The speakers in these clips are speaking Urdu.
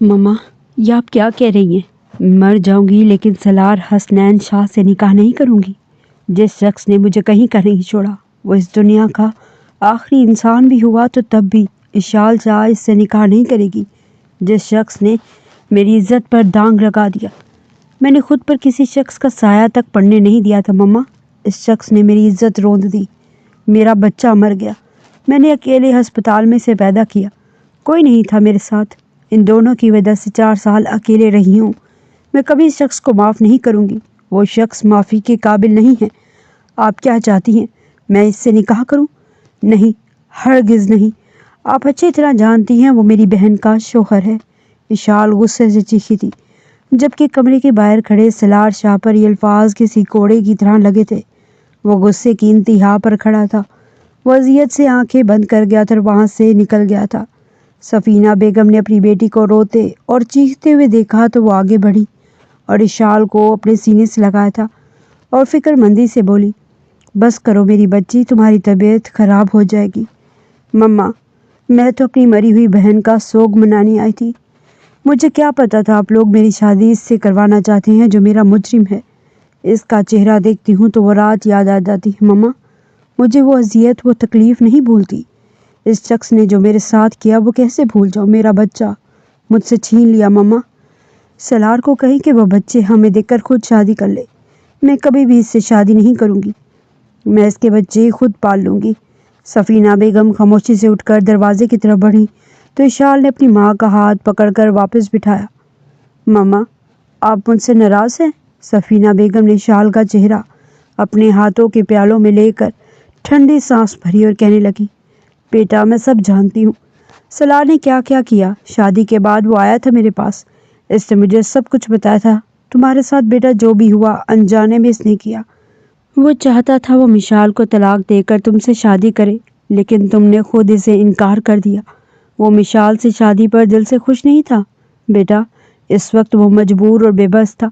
مما، یہ آپ کیا کہہ رہی ہیں؟ مر جاؤں گی لیکن سالار حسنین شاہ سے نکاح نہیں کروں گی۔ جس شخص نے مجھے کہیں کا نہیں چھوڑا وہ اس دنیا کا آخری انسان بھی ہوا تو تب بھی اشال شاہ اس سے نکاح نہیں کرے گی۔ جس شخص نے میری عزت پر داغ لگا دیا، میں نے خود پر کسی شخص کا سایہ تک پڑنے نہیں دیا تھا مما۔ اس شخص نے میری عزت روند دی، میرا بچہ مر گیا، میں نے اکیلے ہسپتال میں سے پیدا کیا، کوئی نہیں تھا میرے ساتھ، ان دونوں کی وجہ سے 4 سال اکیلے رہی ہوں۔ میں کبھی اس شخص کو معاف نہیں کروں گی، وہ شخص معافی کے قابل نہیں ہے۔ آپ کیا چاہتی ہیں، میں اس سے نکاح کروں؟ نہیں، ہرگز نہیں۔ آپ اچھی طرح جانتی ہیں وہ میری بہن کا شوہر ہے۔ اشال غصے سے چیخی تھی، جبکہ کمرے کے باہر کھڑے سالار شاہ پر یہ الفاظ کسی کوڑے کی طرح لگے تھے۔ وہ غصے کی انتہا پر کھڑا تھا، وہ اذیت سے آنکھیں بند کر گیا تھا اور وہاں سے نکل گیا تھا۔ سفینہ بیگم نے اپنی بیٹی کو روتے اور چیختے ہوئے دیکھا تو وہ آگے بڑھی اور اشال کو اپنے سینے سے لگایا تھا اور فکر مندی سے بولی، بس کرو میری بچی، تمہاری طبیعت خراب ہو جائے گی۔ مما، میں تو اپنی مری ہوئی بہن کا سوگ منانے آئی تھی، مجھے کیا پتا تھا آپ لوگ میری شادی اس سے کروانا چاہتے ہیں جو میرا مجرم ہے۔ اس کا چہرہ دیکھتی ہوں تو وہ رات یاد آ جاتی ہے مما، مجھے وہ اذیت، وہ تکلیف نہیں بھولتی۔ اس شخص نے جو میرے ساتھ کیا وہ کیسے بھول جاؤں؟ میرا بچہ مجھ سے چھین لیا مما۔ سالار کو کہیں کہ وہ بچے ہمیں دیکھ کر خود شادی کر لے، میں کبھی بھی اس سے شادی نہیں کروں گی، میں اس کے بچے خود پال لوں گی۔ سفینہ بیگم خاموشی سے اٹھ کر دروازے کی طرف بڑھی تو اشال نے اپنی ماں کا ہاتھ پکڑ کر واپس بٹھایا۔ مما، آپ مجھ سے ناراض ہیں؟ سفینہ بیگم نے اشال کا چہرہ اپنے ہاتھوں کے پیالوں میں لے کر ٹھنڈی سانس بھری اور کہنے لگی، بیٹا میں سب جانتی ہوں، سالار نے کیا کیا کیا۔ شادی کے بعد وہ آیا تھا میرے پاس، اس نے مجھے سب کچھ بتایا تھا۔ تمہارے ساتھ بیٹا جو بھی ہوا انجانے میں اس نے کیا۔ وہ چاہتا تھا وہ مشال کو طلاق دے کر تم سے شادی کرے، لیکن تم نے خود اسے انکار کر دیا۔ وہ مشال سے شادی پر دل سے خوش نہیں تھا بیٹا، اس وقت وہ مجبور اور بے بس تھا،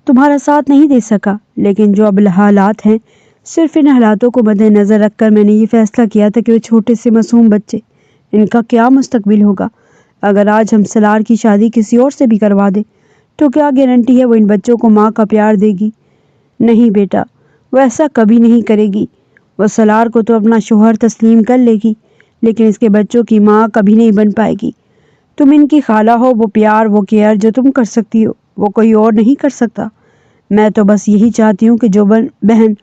تمہارا ساتھ نہیں دے سکا، لیکن جو اب حالات ہیں، صرف ان حالاتوں کو مد نظر رکھ کر میں نے یہ فیصلہ کیا تھا کہ وہ چھوٹے سے معصوم بچے، ان کا کیا مستقبل ہوگا۔ اگر آج ہم سالار کی شادی کسی اور سے بھی کروا دیں تو کیا گارنٹی ہے وہ ان بچوں کو ماں کا پیار دے گی؟ نہیں بیٹا، وہ ایسا کبھی نہیں کرے گی۔ وہ سالار کو تو اپنا شوہر تسلیم کر لے گی، لیکن اس کے بچوں کی ماں کبھی نہیں بن پائے گی۔ تم ان کی خالہ ہو، وہ پیار، وہ کیئر جو تم کر سکتی ہو وہ کوئی اور نہیں کر سکتا۔ میں تو بس یہی چاہتی ہوں کہ جو بہن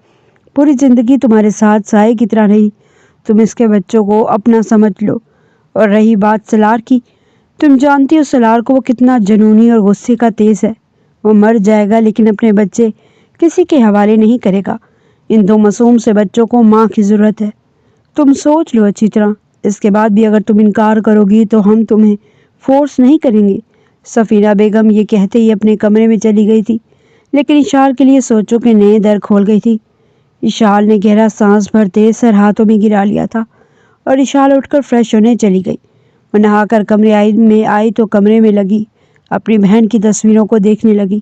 پوری زندگی تمہارے ساتھ سائے کی طرح رہی، تم اس کے بچوں کو اپنا سمجھ لو۔ اور رہی بات سالار کی، تم جانتی ہو سالار کو وہ کتنا جنونی اور غصے کا تیز ہے۔ وہ مر جائے گا لیکن اپنے بچے کسی کے حوالے نہیں کرے گا۔ ان 2 معصوم سے بچوں کو ماں کی ضرورت ہے۔ تم سوچ لو اچھی طرح، اس کے بعد بھی اگر تم انکار کرو گی تو ہم تمہیں فورس نہیں کریں گے۔ سفینہ بیگم یہ کہتے ہی اپنے کمرے میں چلی گئی تھی، لیکن اشال کے لیے سوچوں کے نئے در کھول گئی تھی۔ اشال نے گہرا سانس بھرتے سر ہاتھوں میں گرا لیا تھا اور اشال اٹھ کر فریش ہونے چلی گئی۔ وہ نہا کر کمرے میں آئی تو کمرے میں لگی اپنی بہن کی تصویروں کو دیکھنے لگی۔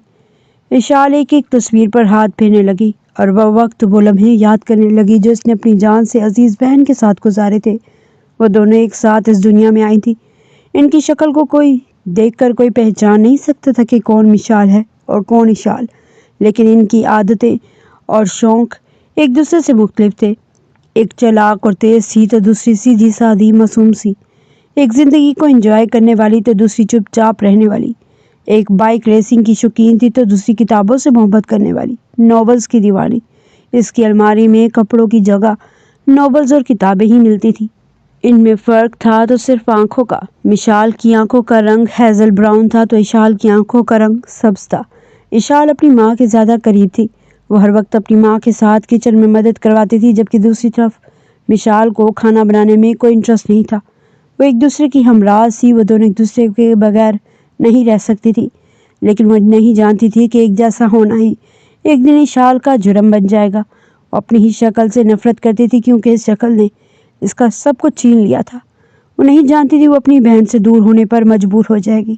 اشال ایک ایک تصویر پر ہاتھ پھیرنے لگی اور وہ وقت، وہ لمحے یاد کرنے لگی جو اس نے اپنی جان سے عزیز بہن کے ساتھ گزارے تھے۔ وہ دونوں ایک ساتھ اس دنیا میں آئی تھی، ان کی شکل کو کوئی دیکھ کر کوئی پہچان نہیں سکتا تھا کہ کون مشال ہے اور کون اشال، لیکن ان کی عادتیں اور شوق ایک دوسرے سے مختلف تھے۔ ایک چالاک اور تیز تھی تو دوسری سیدھی سادھی معصوم سی۔ ایک زندگی کو انجوائے کرنے والی تو دوسری چپ چاپ رہنے والی۔ ایک بائک ریسنگ کی شوقین تھی تو دوسری کتابوں سے محبت کرنے والی، ناولز کی دیوانی۔ اس کی الماری میں کپڑوں کی جگہ ناولز اور کتابیں ہی ملتی تھیں۔ ان میں فرق تھا تو صرف آنکھوں کا۔ مشال کی آنکھوں کا رنگ ہیزل براؤن تھا تو اشال کی آنکھوں کا رنگ سبز تھا۔ اشال اپنی ماں کے زیادہ قریب تھی، وہ ہر وقت اپنی ماں کے ساتھ کچن میں مدد کرواتی تھی، جبکہ دوسری طرف مشال کو کھانا بنانے میں کوئی انٹرسٹ نہیں تھا۔ وہ ایک دوسرے کی ہمراز تھی، وہ دونوں ایک دوسرے کے بغیر نہیں رہ سکتی تھی، لیکن وہ نہیں جانتی تھی کہ ایک جیسا ہونا ہی ایک دن اشال کا جرم بن جائے گا۔ وہ اپنی ہی شکل سے نفرت کرتی تھی کیونکہ اس شکل نے اس کا سب کچھ چھین لیا تھا۔ وہ نہیں جانتی تھی وہ اپنی بہن سے دور ہونے پر مجبور ہو جائے گی۔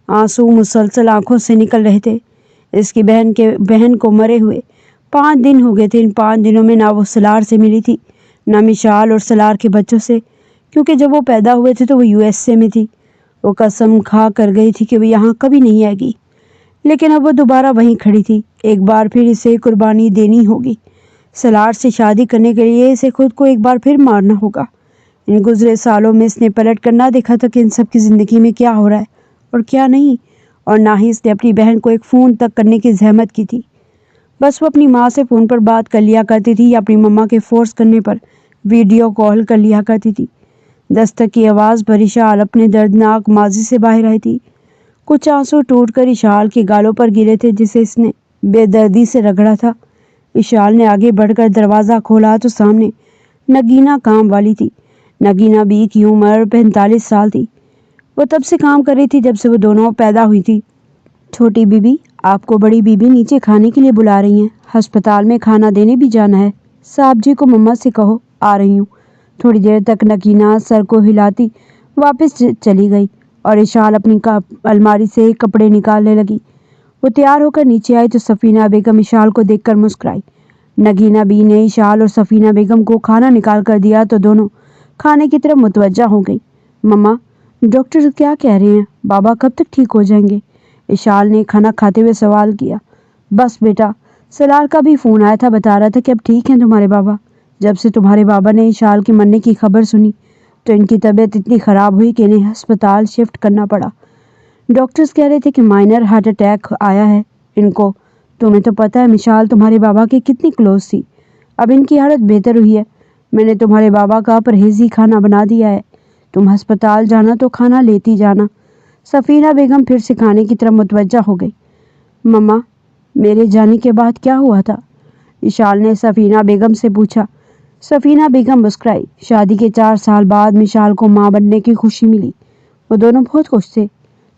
آنسو مسلسل آنکھوں سے نکل رہے تھے۔ اس کی بہن کو مرے ہوئے 5 دن ہو گئے تھے۔ ان 5 دنوں میں نہ وہ سالار سے ملی تھی، نہ مشال اور سالار کے بچوں سے، کیونکہ جب وہ پیدا ہوئے تھے تو وہ USA میں تھی۔ وہ قسم کھا کر گئی تھی کہ وہ یہاں کبھی نہیں آئے گی، لیکن اب وہ دوبارہ وہیں کھڑی تھی۔ ایک بار پھر اسے قربانی دینی ہوگی۔ سلار سے شادی کرنے کے لیے اسے خود کو ایک بار پھر مارنا ہوگا۔ ان گزرے سالوں میں اس نے پلٹ کر نہ دیکھا تھا کہ ان سب کی زندگی میں کیا ہو رہا ہے اور کیا نہیں، اور نہ ہی اس نے اپنی بہن کو ایک فون تک کرنے کی زحمت کی تھی۔ بس وہ اپنی ماں سے فون پر بات کر لیا کرتی تھی یا اپنی مما کے فورس کرنے پر ویڈیو کال کر لیا کرتی تھی۔ دستک کی آواز پر اشال اپنے دردناک ماضی سے باہر آئی تھی۔ کچھ آنسو ٹوٹ کر اشال کے گالوں پر گرے تھے جسے اس نے بے دردی سے رگڑا تھا۔ اشال نے آگے بڑھ کر دروازہ کھولا تو سامنے نگینہ کام والی تھی۔ نگینہ بی کی عمر 45 سال تھی۔ وہ تب سے کام کر رہی تھی جب سے وہ دونوں پیدا ہوئی تھی۔ چھوٹی بی بی، آپ کو بڑی بی بی نیچے کھانے کے لیے بلا رہی ہیں، ہسپتال میں کھانا دینے بھی جانا ہے۔ صاحب جی کو مما سے کہو آ رہی ہوں۔ تھوڑی دیر تک نگینہ سر کو ہلاتی واپس چلی گئی اور اشال اپنی الماری سے کپڑے نکالنے لگی۔ وہ تیار ہو کر نیچے آئی تو سفینہ بیگم اشال کو دیکھ کر مسکرائی۔ نگینہ بی نے اشال اور سفینہ بیگم کو کھانا نکال کر دیا تو دونوں کھانے کی طرف متوجہ ہو گئی۔ مما، ڈاکٹر کیا کہہ رہے ہیں؟ بابا کب تک ٹھیک ہو جائیں گے؟ اشال نے کھانا کھاتے ہوئے سوال کیا۔ بس بیٹا، سلار کا بھی فون آیا تھا، بتا رہا تھا کہ اب ٹھیک ہیں تمہارے بابا۔ جب سے تمہارے بابا نے اشال کے مرنے کی خبر سنی تو ان کی طبیعت اتنی خراب ہوئی کہ انہیں ہسپتال شفٹ کرنا پڑا۔ ڈاکٹرز کہہ رہے تھے کہ مائنر ہارٹ اٹیک آیا ہے ان کو۔ تمہیں تو پتہ ہے مشال تمہارے بابا کی کتنی کلوز تھی۔ اب ان کی حالت بہتر ہوئی ہے۔ میں نے تمہارے بابا کا پرہیزی کھانا بنا دیا ہے۔ تم ہسپتال جانا تو کھانا لیتی جانا۔ سفینہ بیگم پھر سے کھانے کی طرف متوجہ ہو گئی۔ مما، میرے جانے کے بعد کیا ہوا تھا؟ اشال نے سفینہ بیگم سے پوچھا۔ سفینہ بیگم مسکرائی۔ شادی کے 4 سال بعد مشال کو ماں بننے کی خوشی ملی۔ وہ دونوں بہت خوش تھے۔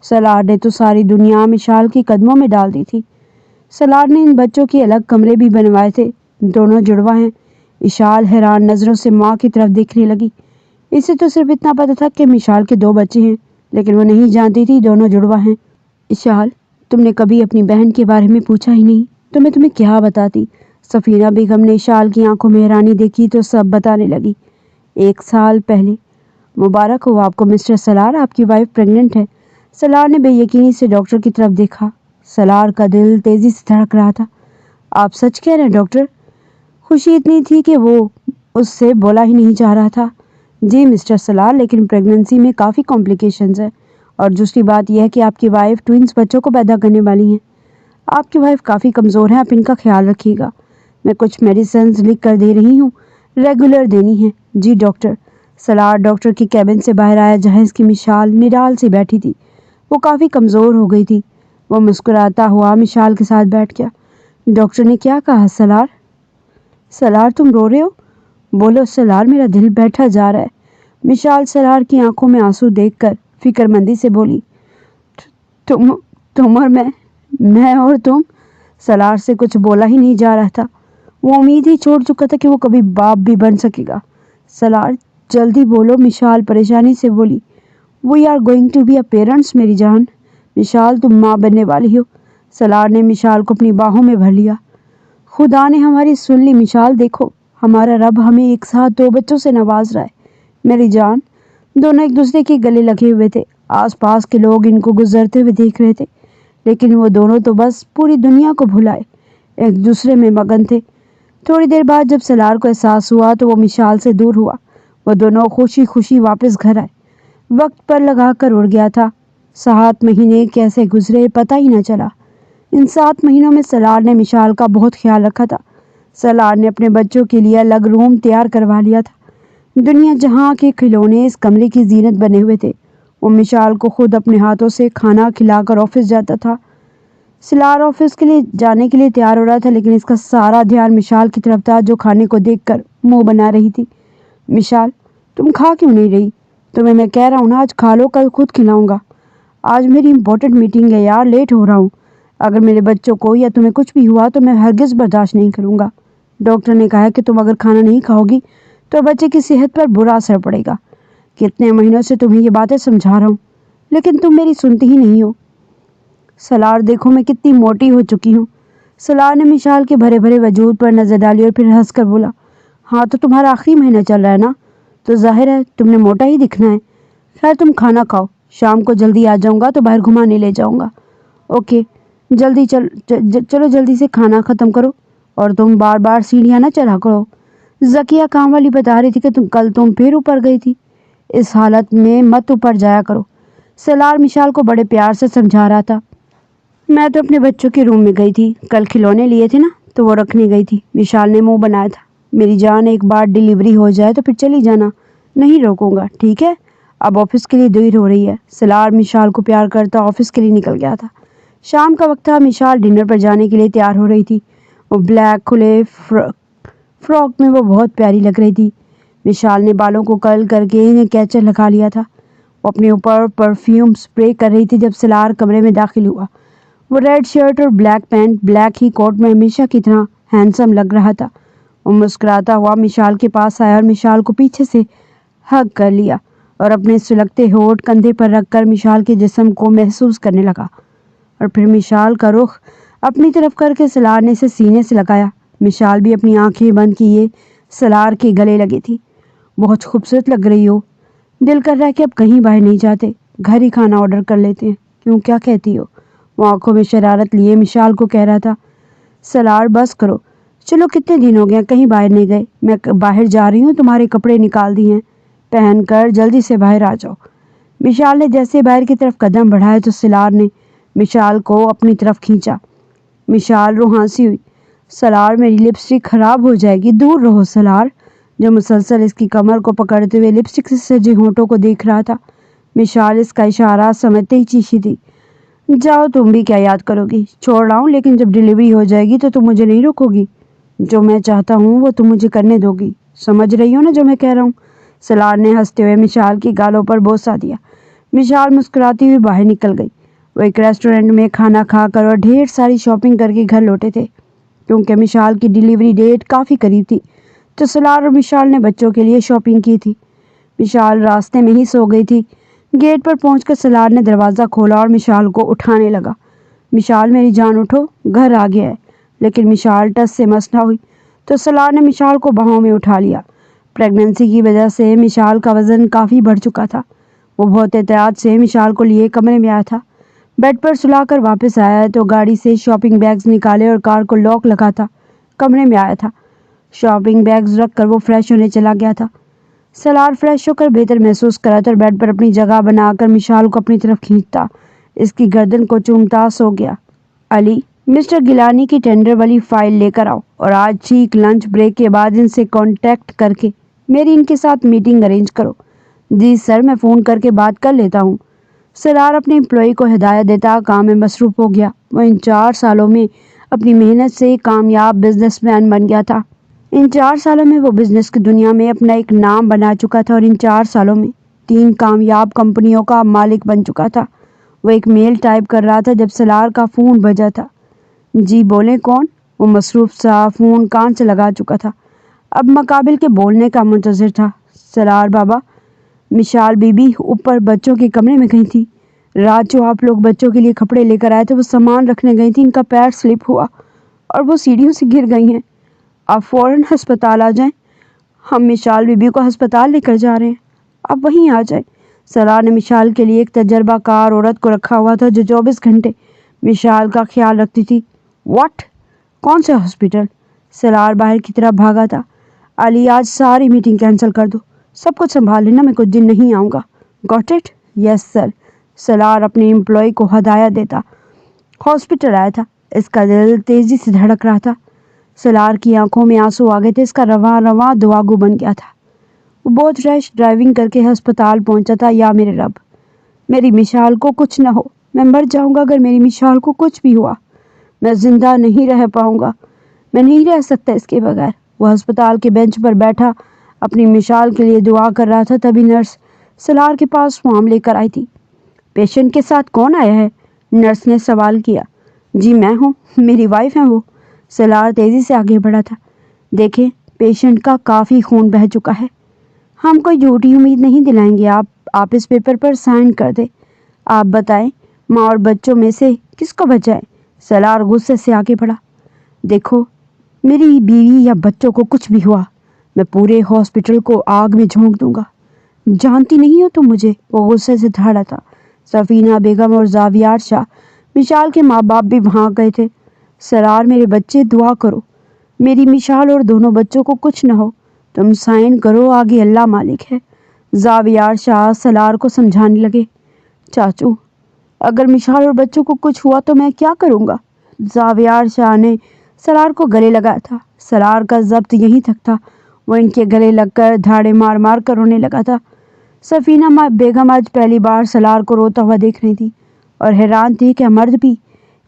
سلار نے تو ساری دنیا مشال کی قدموں میں ڈال دی تھی۔ سلار نے ان بچوں کے الگ کمرے بھی بنوائے تھے۔ دونوں جڑواں ہیں۔ اشال حیران نظروں سے ماں کی طرف دیکھنے لگی۔ اسے تو صرف اتنا پتہ تھا کہ مشال کے 2 بچے ہیں، لیکن وہ نہیں جانتی تھی دونوں جڑواں ہیں۔ اشال، تم نے کبھی اپنی بہن کے بارے میں پوچھا ہی نہیں تو میں تمہیں کیا بتاتی؟ سفینہ بیگم نے اشال کی آنکھوں میں حیرانی دیکھی تو سب بتانے لگی۔ 1 سال پہلے، مبارک ہو آپ کو مسٹر سلار، آپ کی وائف پریگننٹ ہے۔ سلار نے بے یقینی سے ڈاکٹر کی طرف دیکھا۔ سلار کا دل تیزی سے دھڑک رہا تھا۔ آپ سچ کہہ رہے ہیں ڈاکٹر؟ خوشی اتنی تھی کہ وہ اس سے بولا ہی نہیں چاہ رہا تھا۔ جی مسٹر سلار، لیکن پریگننسی میں کافی کمپلیکیشنز ہیں، اور دوسری بات یہ ہے کہ آپ کی وائف ٹوئنز بچوں کو پیدا کرنے والی ہیں۔ آپ کی وائف کافی کمزور ہیں، آپ ان کا خیال رکھیے گا۔ میں کچھ میڈیسنز لکھ کر دے رہی ہوں، ریگولر دینی ہیں۔ جی ڈاکٹر۔ سلار ڈاکٹر کی کیبن سے باہر آیا جہاں اس کی مشال نڈال سے بیٹھی تھی۔ وہ کافی کمزور ہو گئی تھی۔ وہ مسکراتا ہوا مشال کے ساتھ بیٹھ گیا۔ ڈاکٹر نے کیا کہا سلار؟ سلار تم رو رہے ہو؟ بولو سلار، میرا دل بیٹھا جا رہا ہے۔ مشال سلار کی آنکھوں میں آنسو دیکھ کر فکر مندی سے بولی۔ تم اور میں اور تم؟ سلار سے کچھ بولا ہی نہیں جا رہا تھا۔ وہ امید ہی چھوڑ چکا تھا کہ وہ کبھی باپ بھی بن سکے گا۔ سلار جلدی بولو، مشال پریشانی سے بولی۔ We are going to be a parents میری جان۔ مشال تم ماں بننے والی ہو۔ سلار نے مشال کو اپنی باہوں میں بھر لیا۔ خدا نے ہماری سن لی مشال، دیکھو ہمارا رب ہمیں ایک ساتھ 2 بچوں سے نواز رہا ہے میری جان۔ دونوں ایک دوسرے کے گلے لگے ہوئے تھے۔ آس پاس کے لوگ ان کو گزرتے ہوئے دیکھ رہے تھے، لیکن وہ دونوں تو بس پوری دنیا کو بھلائے ایک دوسرے میں مگن تھے۔ تھوڑی دیر بعد جب سلار کو احساس ہوا تو وہ مشال سے دور ہوا۔ وہ دونوں خوشی خوشی واپس گھر آئے۔ وقت پر لگا کر اڑ گیا تھا۔ 7 مہینے کیسے گزرے پتہ ہی نہ چلا۔ ان 7 مہینوں میں سلار نے مشال کا بہت خیال رکھا تھا۔ سلار نے اپنے بچوں کے لیے الگ روم تیار کروا لیا تھا۔ دنیا جہاں کے کھلونے اس کمرے کی زینت بنے ہوئے تھے۔ وہ مشال کو خود اپنے ہاتھوں سے کھانا کھلا کر آفس جاتا تھا۔ سلار آفس کے لیے جانے کے لیے تیار ہو رہا تھا، لیکن اس کا سارا دھیان مشال کی طرف تھا جو کھانے کو دیکھ کر منہ بنا رہی تھی۔ مشال، تم کھا کیوں نہیں رہی؟ تمہیں میں کہہ رہا ہوں نا، آج کھا لو، کل خود کھلاؤں گا۔ آج میری امپورٹنٹ میٹنگ ہے یار، لیٹ ہو رہا ہوں۔ اگر میرے بچوں کو یا تمہیں کچھ بھی ہوا تو میں ہرگز برداشت نہیں کروں گا۔ ڈاکٹر نے کہا ہے کہ تم اگر کھانا نہیں کھاؤ گی تو بچے کی صحت پر برا اثر پڑے گا۔ کتنے مہینوں سے تمہیں یہ باتیں سمجھا رہا ہوں، لیکن تم میری سنتی ہی نہیں ہو۔ سلار دیکھو میں کتنی موٹی ہو چکی ہوں۔ سلار نے مشال کے بھرے بھرے وجود پر نظر ڈالی اور پھر ہنس کر بولا، ہاں تو تمہارا آخری مہینہ چل رہا ہے نا، تو ظاہر ہے تم نے موٹا ہی دکھنا ہے۔ خیر تم کھانا کھاؤ، شام کو جلدی آ جاؤں گا تو باہر گھمانے لے جاؤں گا۔ اوکے، جلدی چلو جلدی سے کھانا ختم کرو، اور تم بار بار سیڑھیاں نہ چڑھا کرو۔ ذکیہ کام والی بتا رہی تھی کہ کل تم پھر اوپر گئی تھی، اس حالت میں مت اوپر جایا کرو۔ سلار مشال کو بڑے پیار سے سمجھا رہا تھا۔ میں تو اپنے بچوں کے روم میں گئی تھی، کل کھلونے لیے تھے نا تو وہ رکھنے گئی تھی۔ مشال نے منہ بنایا تھا۔ میری جان، ایک بار ڈیلیوری ہو جائے تو پھر چلی جانا، نہیں روکوں گا، ٹھیک ہے؟ اب آفس کے لیے دیر ہو رہی ہے۔ سلار مشال کو پیار کرتا آفس کے لیے نکل گیا تھا۔ شام کا وقت تھا۔ مشال ڈنر پر جانے کے لیے تیار ہو رہی تھی۔ وہ بلیک کھلے فراک میں وہ بہت پیاری لگ رہی تھی۔ مشال نے بالوں کو کرل کر کے انہیں کیچر لگا لیا تھا۔ وہ اپنے اوپر پرفیوم سپرے کر رہی تھی جب سلار کمرے میں داخل ہوا۔ وہ ریڈ شرٹ اور بلیک پینٹ، بلیک ہی کوٹ میں ہمیشہ کی طرح ہینڈسم لگ رہا تھا۔ وہ مسکراتا ہوا مشال کے پاس آیا اور مشال کو پیچھے سے ہگ کر لیا اور اپنے سلگتے ہونٹ کندھے پر رکھ کر مشال کے جسم کو محسوس کرنے لگا، اور پھر مشال کا رخ اپنی طرف کر کے سلار نے اسے سینے سے لگایا۔ مشال بھی اپنی آنکھیں بند کیے سلار کے گلے لگی تھی۔ بہت خوبصورت لگ رہی ہو، دل کر رہا ہے کہ اب کہیں باہر نہیں جاتے، گھر ہی کھانا آرڈر کر لیتے ہیں، کیوں، کیا کہتی ہو؟ وہ آنکھوں میں شرارت لیے مشال کو کہہ رہا تھا۔ سلار بس کرو، چلو کتنے دن ہو گئے کہیں باہر نہیں گئے، میں باہر جا رہی ہوں، تمہارے کپڑے نکال دیے ہیں، پہن کر جلدی سے باہر آ جاؤ۔ مشال نے جیسے باہر کی طرف قدم بڑھائے تو سلار نے مشال کو اپنی طرف کھینچا۔ مشال روحانسی ہوئی۔ سلار، میری لپسٹک خراب ہو جائے گی، دور رہو۔ سلار، جو مسلسل اس کی کمر کو پکڑتے ہوئے لپسٹک سے سجے ہونٹوں کو دیکھ رہا تھا، مشال اس کا اشارہ سمجھتے ہی چیخی تھی۔ جاؤ، تم بھی کیا یاد کرو گی، چھوڑ رہا ہوں، لیکن جب ڈیلیوری ہو جائے گی تو تم مجھے نہیں روکو گی، جو میں چاہتا ہوں وہ تم مجھے کرنے دو گی، سمجھ رہی ہو نا جو میں کہہ رہا ہوں؟ سلار نے ہنستے ہوئے مشال کی گالوں پر بوسہ دیا۔ مشال مسکراتی ہوئی باہر نکل گئی۔ وہ ایک ریسٹورینٹ میں کھانا کھا کر اور ڈھیر ساری شاپنگ کر کے گھر لوٹے تھے۔ کیونکہ مشال کی ڈیلیوری ڈیٹ کافی قریب تھی تو سلار اور مشال نے بچوں کے لیے شاپنگ کی تھی۔ مشال راستے میں ہی سو گئی تھی۔ گیٹ پر پہنچ کر سلار نے دروازہ کھولا اور مشال کو اٹھانے لگا۔ مشال، میری جان اٹھو، گھر آ گیا ہے۔ لیکن مشال ٹس سے مس نہ ہوئی تو سلار نے مشال کو باہوں میں اٹھا لیا۔ پریگننسی کی وجہ سے مشال کا وزن کافی بڑھ چکا تھا۔ وہ بہت احتیاط سے مشال کو لیے کمرے میں آیا تھا۔ بیڈ پر سلا کر واپس آیا تو گاڑی سے شاپنگ بیگز نکالے اور کار کو لاک لگاتا کمرے میں آیا تھا۔ شاپنگ بیگز رکھ کر وہ فریش ہونے چلا گیا تھا۔ سلار فریش ہو کر بہتر محسوس کراتا اور بیڈ پر اپنی جگہ بنا کر مشال کو اپنی طرف کھینچتا اس کی گردن کو چومتا سو گیا۔ علی، مسٹر گیلانی کی ٹینڈر والی فائل لے کر آؤ، اور آج ٹھیک لنچ بریک کے بعد ان سے کانٹیکٹ کر کے میری ان کے ساتھ میٹنگ ارینج کرو۔ جی سر، میں فون کر کے بات کر لیتا ہوں۔ سلار اپنے امپلائی کو ہدایت دیتا کام میں مصروف ہو گیا۔ وہ ان 4 سالوں میں اپنی محنت سے کامیاب بزنس مین بن گیا تھا۔ ان 4 سالوں میں وہ بزنس کی دنیا میں اپنا ایک نام بنا چکا تھا اور ان 4 سالوں میں 3 کامیاب کمپنیوں کا مالک بن چکا تھا۔ وہ ایک میل ٹائپ کر رہا تھا جب سلار کا فون بجا تھا۔ جی بولیں، کون؟ وہ مصروف سا فون کان سے لگا چکا تھا، اب مقابل کے بولنے کا منتظر تھا۔ سلار بابا، مشال بی بی اوپر بچوں کے کمرے میں گئی تھی۔ رات جو آپ لوگ بچوں کے لیے کپڑے لے کر آئے تھے وہ سامان رکھنے گئی تھی، ان کا پیر سلپ ہوا اور وہ سیڑھیوں سے گر گئی ہیں۔ آپ فوراً ہسپتال آ جائیں، ہم مشال بی بی کو ہسپتال لے کر جا رہے ہیں، آپ وہیں آ جائیں۔ سلار نے مشال کے لیے ایک تجربہ کار عورت کو رکھا ہوا تھا جو 24 گھنٹے مشال کا خیال رکھتی تھی۔ واٹ؟ کون سے ہاسپٹل؟ سلار باہر کی طرف بھاگا تھا۔ علی، آج ساری میٹنگ کینسل کر دو، سب کچھ سنبھال لینا، میں کچھ دن نہیں آؤں گا۔ Got it? یس سر۔ سلار اپنے امپلائی کو ہدایت دیتا ہاسپٹل آیا تھا۔ اس کا دل تیزی سے دھڑک رہا تھا۔ سلار کی آنکھوں میں آنسو آ گئے تھے، اس کا رواں رواں دعاگو بن گیا تھا۔ وہ بہت ریش ڈرائیونگ کر کے ہسپتال پہنچا تھا۔ یا میرے رب، میری مشال کو کچھ نہ ہو، میں مر جاؤں گا اگر میری مشال کو کچھ بھی ہوا، میں زندہ نہیں رہ پاؤں گا، میں نہیں رہ سکتا اس کے بغیر۔ وہ ہسپتال کے بینچ پر بیٹھا اپنی مشال کے لیے دعا کر رہا تھا، تبھی نرس سلار کے پاس فارم لے کر آئی تھی۔ پیشنٹ کے ساتھ کون آیا ہے؟ نرس نے سوال کیا۔ جی میں ہوں، میری وائف ہیں وہ۔ سلار تیزی سے آگے بڑھا تھا۔ دیکھیں، پیشنٹ کا کافی خون بہہ چکا ہے، ہم کوئی جھوٹی امید نہیں دلائیں گے، آپ اس پیپر پر سائن کر دیں۔ آپ بتائیں، ماں اور بچوں میں سے کس کو بچائیں؟ سلار غصے سے آگے بڑھا۔ دیکھو، میری بیوی یا بچوں کو کچھ بھی ہوا، میں پورے ہاسپٹل کو آگ میں جھونک دوں گا، جانتی نہیں ہو تم مجھے؟ وہ غصے سے دھاڑا تھا۔ سفینہ بیگم اور زاویار شاہ مشال کے ماں باپ بھی وہاں گئے تھے۔ سرار میرے بچے دعا کرو، میری مشال اور دونوں بچوں کو کچھ نہ ہو، تم سائن کرو، آگے اللہ مالک ہے۔ زاویار شاہ سلار کو سمجھانے لگے، چاچو اگر مشال اور بچوں کو کچھ ہوا تو میں کیا کروں گا؟ زاویار شاہ نے سلار کو گلے لگایا تھا۔ سلار کا ضبط یہیں تک تھا، وہ ان کے گلے لگ کر دھاڑے مار مار کر رونے لگا تھا۔ سفینہ بیگم آج پہلی بار سلار کو روتا ہوا دیکھ رہی تھی اور حیران تھی کہ مرد بھی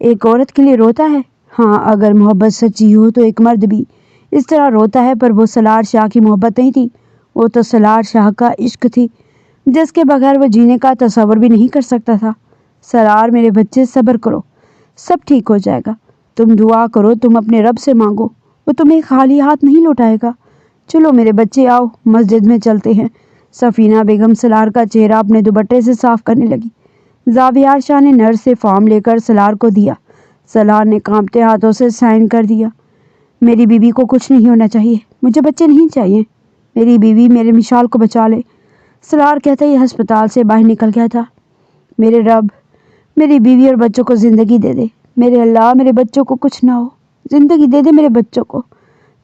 ایک عورت کے لیے روتا ہے۔ ہاں، اگر محبت سچی ہو تو ایک مرد بھی اس طرح روتا ہے، پر وہ سلار شاہ کی محبت نہیں تھی، وہ تو سلار شاہ کا عشق تھی جس کے بغیر وہ جینے کا تصور بھی نہیں کر سکتا تھا۔ سلار میرے بچے صبر کرو، سب ٹھیک ہو جائے گا، تم دعا کرو، تم اپنے رب سے مانگو، وہ تمہیں خالی ہاتھ نہیں لوٹائے گا۔ چلو میرے بچے آؤ، مسجد میں چلتے ہیں۔ سفینہ بیگم سلار کا چہرہ اپنے دوپٹے سے صاف کرنے لگی۔ زاویار شاہ نے نرس سے فارم لے کر سلار کو دیا۔ سلار نے کانپتے ہاتھوں سے سائن کر دیا۔ میری بیوی کو کچھ نہیں ہونا چاہیے، مجھے بچے نہیں چاہیے، میری بیوی میرے مشال کو بچا لے۔ سلار کہتا ہی ہسپتال سے باہر نکل گیا تھا۔ میرے رب میری بیوی اور بچوں کو زندگی دے دے، میرے اللہ میرے بچوں کو کچھ نہ ہو، زندگی دے دے میرے بچوں کو۔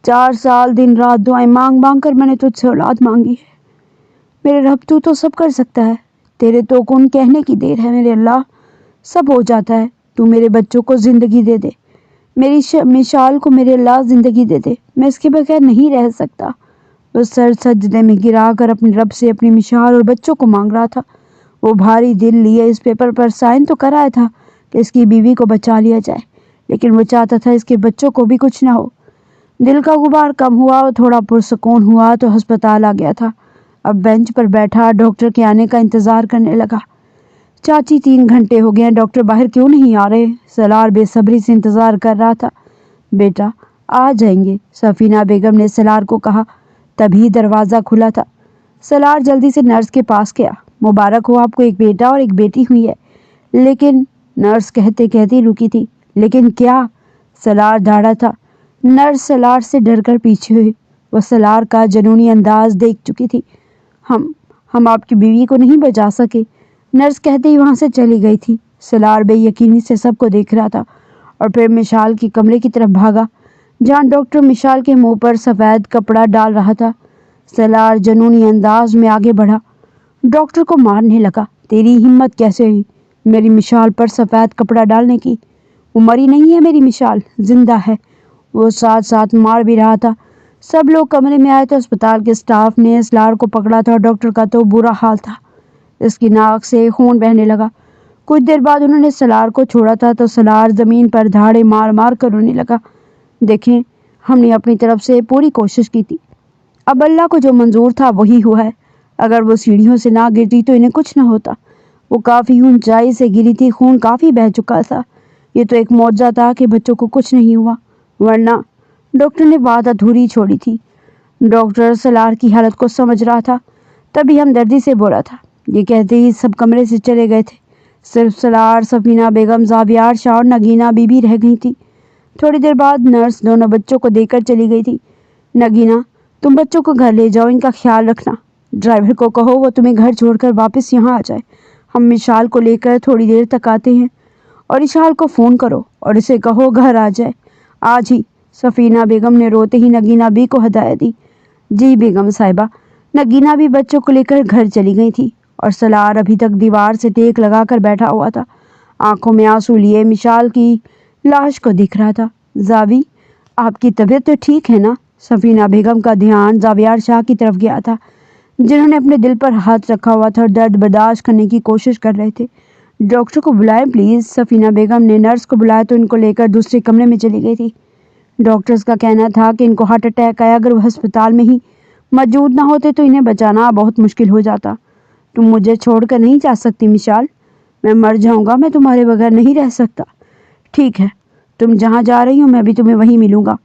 4 سال دن رات دعائیں مانگ مانگ کر میں نے تجھ سے اولاد مانگی ہے۔ میرے رب تو سب کر سکتا ہے، تیرے تو کن کہنے کی دیر ہے میرے اللہ، سب ہو جاتا ہے، تو میرے بچوں کو زندگی دے دے، میری مشال کو میرے اللہ زندگی دے دے، میں اس کے بغیر نہیں رہ سکتا۔ وہ سر سجدے میں گرا کر اپنے رب سے اپنی مشال اور بچوں کو مانگ رہا تھا۔ وہ بھاری دل لیے اس پیپر پر سائن تو کر آیا تھا کہ اس کی بیوی کو بچا لیا جائے، لیکن وہ چاہتا تھا اس کے بچوں کو بھی کچھ نہ ہو۔ دل کا غبار کم ہوا اور تھوڑا پرسکون ہوا تو ہسپتال آ گیا تھا۔ اب بینچ پر بیٹھا ڈاکٹر کے آنے کا انتظار کرنے لگا۔ چاچی 3 گھنٹے ہو گئے ہیں، ڈاکٹر باہر کیوں نہیں آ رہے؟ سلار بے صبری سے انتظار کر رہا تھا۔ بیٹا آ جائیں گے، سفینہ بیگم نے سلار کو کہا۔ تبھی دروازہ کھلا تھا۔ سلار جلدی سے نرس کے پاس گیا۔ مبارک ہو، آپ کو ایک بیٹا اور ایک بیٹی ہوئی ہے۔ لیکن نرس کہتے کہتے رکی تھی۔ لیکن کیا؟ سلار دھاڑا تھا۔ نرس سلار سے ڈر کر پیچھے ہوئی، وہ سلار کا جنونی انداز دیکھ چکی تھی۔ ہم آپ کی بیوی کو نہیں بچا سکے، نرس کہتے ہی وہاں سے چلی گئی تھی۔ سلار بے یقینی سے سب کو دیکھ رہا تھا اور پھر مشال کے کمرے کی طرف بھاگا جہاں ڈاکٹر مشال کے منہ پر سفید کپڑا ڈال رہا تھا۔ سلار جنونی انداز میں آگے بڑھا، ڈاکٹر کو مارنے لگا۔ تیری ہمت کیسے ہوئی میری مشال پر سفید کپڑا ڈالنے کی؟ وہ مری نہیں ہے، میری مشال زندہ ہے۔ وہ ساتھ ساتھ مار بھی رہا تھا۔ سب لوگ کمرے میں آئے تو اسپتال کے سٹاف نے سلار کو پکڑا تھا اور ڈاکٹر کا تو برا حال تھا، اس کی ناک سے خون بہنے لگا۔ کچھ دیر بعد انہوں نے سلار کو چھوڑا تھا تو سلار زمین پر دھاڑے مار مار کر رونے لگا۔ دیکھیں، ہم نے اپنی طرف سے پوری کوشش کی تھی، اب اللہ کو جو منظور تھا وہی ہوا ہے۔ اگر وہ سیڑھیوں سے نہ گرتی تو انہیں کچھ نہ ہوتا، وہ کافی اونچائی سے گری تھی، خون کافی بہہ چکا تھا، یہ تو ایک معجزہ تھا کہ بچوں کو کچھ نہیں ہوا، ورنہ ڈاکٹر نے بات ادھوری چھوڑی تھی۔ ڈاکٹر سلار کی حالت کو سمجھ رہا تھا، تبھی ہمدردی سے بولا تھا۔ یہ کہتے ہی سب کمرے سے چلے گئے تھے، صرف سلار، سفینہ بیگم، زاویار شاہ اور نگینہ بی بی رہ گئی تھی۔ تھوڑی دیر بعد نرس دونوں بچوں کو دے کر چلی گئی تھی۔ نگینہ تم بچوں کو گھر لے جاؤ، ان کا خیال رکھنا، ڈرائیور کو کہو وہ تمہیں گھر چھوڑ کر واپس یہاں آ جائے، ہم مشال کو لے کر تھوڑی دیر تک آتے ہیں، اور اشال کو فون کرو اور اسے کہو گھر آ جائے آج ہی۔ سفینہ بیگم نے روتے ہی نگینہ بی کو ہدایت دی۔ جی بیگم صاحبہ۔ نگینہ بھی بچوں کو لے کر گھر چلی گئی تھی اور سلار ابھی تک دیوار سے ٹیک لگا کر بیٹھا ہوا تھا، آنکھوں میں آنسو لیے مشال کی لاش کو دیکھ رہا تھا۔ زاوی آپ کی طبیعت تو ٹھیک ہے نا؟ سفینہ بیگم کا دھیان زاویار شاہ کی طرف گیا تھا جنہوں نے اپنے دل پر ہاتھ رکھا ہوا تھا اور درد برداشت کرنے کی کوشش کر رہے تھے۔ ڈاکٹر کو بلائیں پلیز۔ سفینہ بیگم نے نرس کو بلایا تو ان کو لے کر دوسرے کمرے میں چلی گئی تھی۔ ڈاکٹرز کا کہنا تھا کہ ان کو ہارٹ اٹیک آیا، اگر وہ ہسپتال میں ہی موجود نہ ہوتے تو انہیں بچانا بہت مشکل ہو جاتا۔ تم مجھے چھوڑ کر نہیں جا سکتی مشال، میں مر جاؤں گا، میں تمہارے بغیر نہیں رہ سکتا۔ ٹھیک ہے، تم جہاں جا رہی ہو میں بھی تمہیں وہیں ملوں گا۔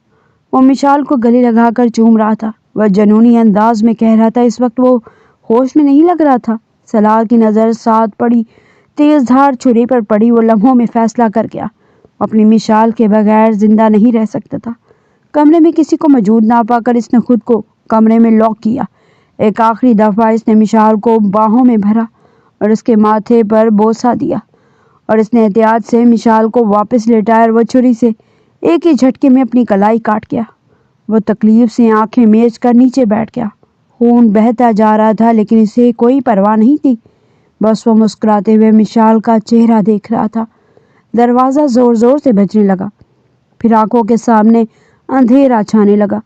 وہ مشال کو گلے لگا کر چوم رہا تھا، وہ جنونی انداز میں کہہ رہا تھا۔ اس وقت وہ ہوش میں نہیں لگ رہا تھا۔ سلار کی نظر ساتھ پڑی تیز دھار چھری پر پڑی، وہ لمحوں میں فیصلہ کر گیا، اپنی مشال کے بغیر زندہ نہیں رہ سکتا تھا۔ کمرے میں کسی کو موجود نہ پا کر اس نے خود کو کمرے میں لاک کیا۔ ایک آخری دفعہ اس نے مشال کو باہوں میں بھرا اور اس کے ماتھے پر بوسہ دیا اور اس نے احتیاط سے مشال کو واپس لٹایا اور وہ چھری سے ایک ہی جھٹکے میں اپنی کلائی کاٹ گیا۔ وہ تکلیف سے آنکھیں میچ کر نیچے بیٹھ گیا۔ خون بہتا جا رہا تھا لیکن اسے کوئی پرواہ نہیں تھی، بس وہ مسکراتے ہوئے مشال کا چہرہ دیکھ رہا تھا۔ دروازہ زور زور سے بجنے لگا، پھر آنکھوں کے سامنے اندھیرا چھانے لگا۔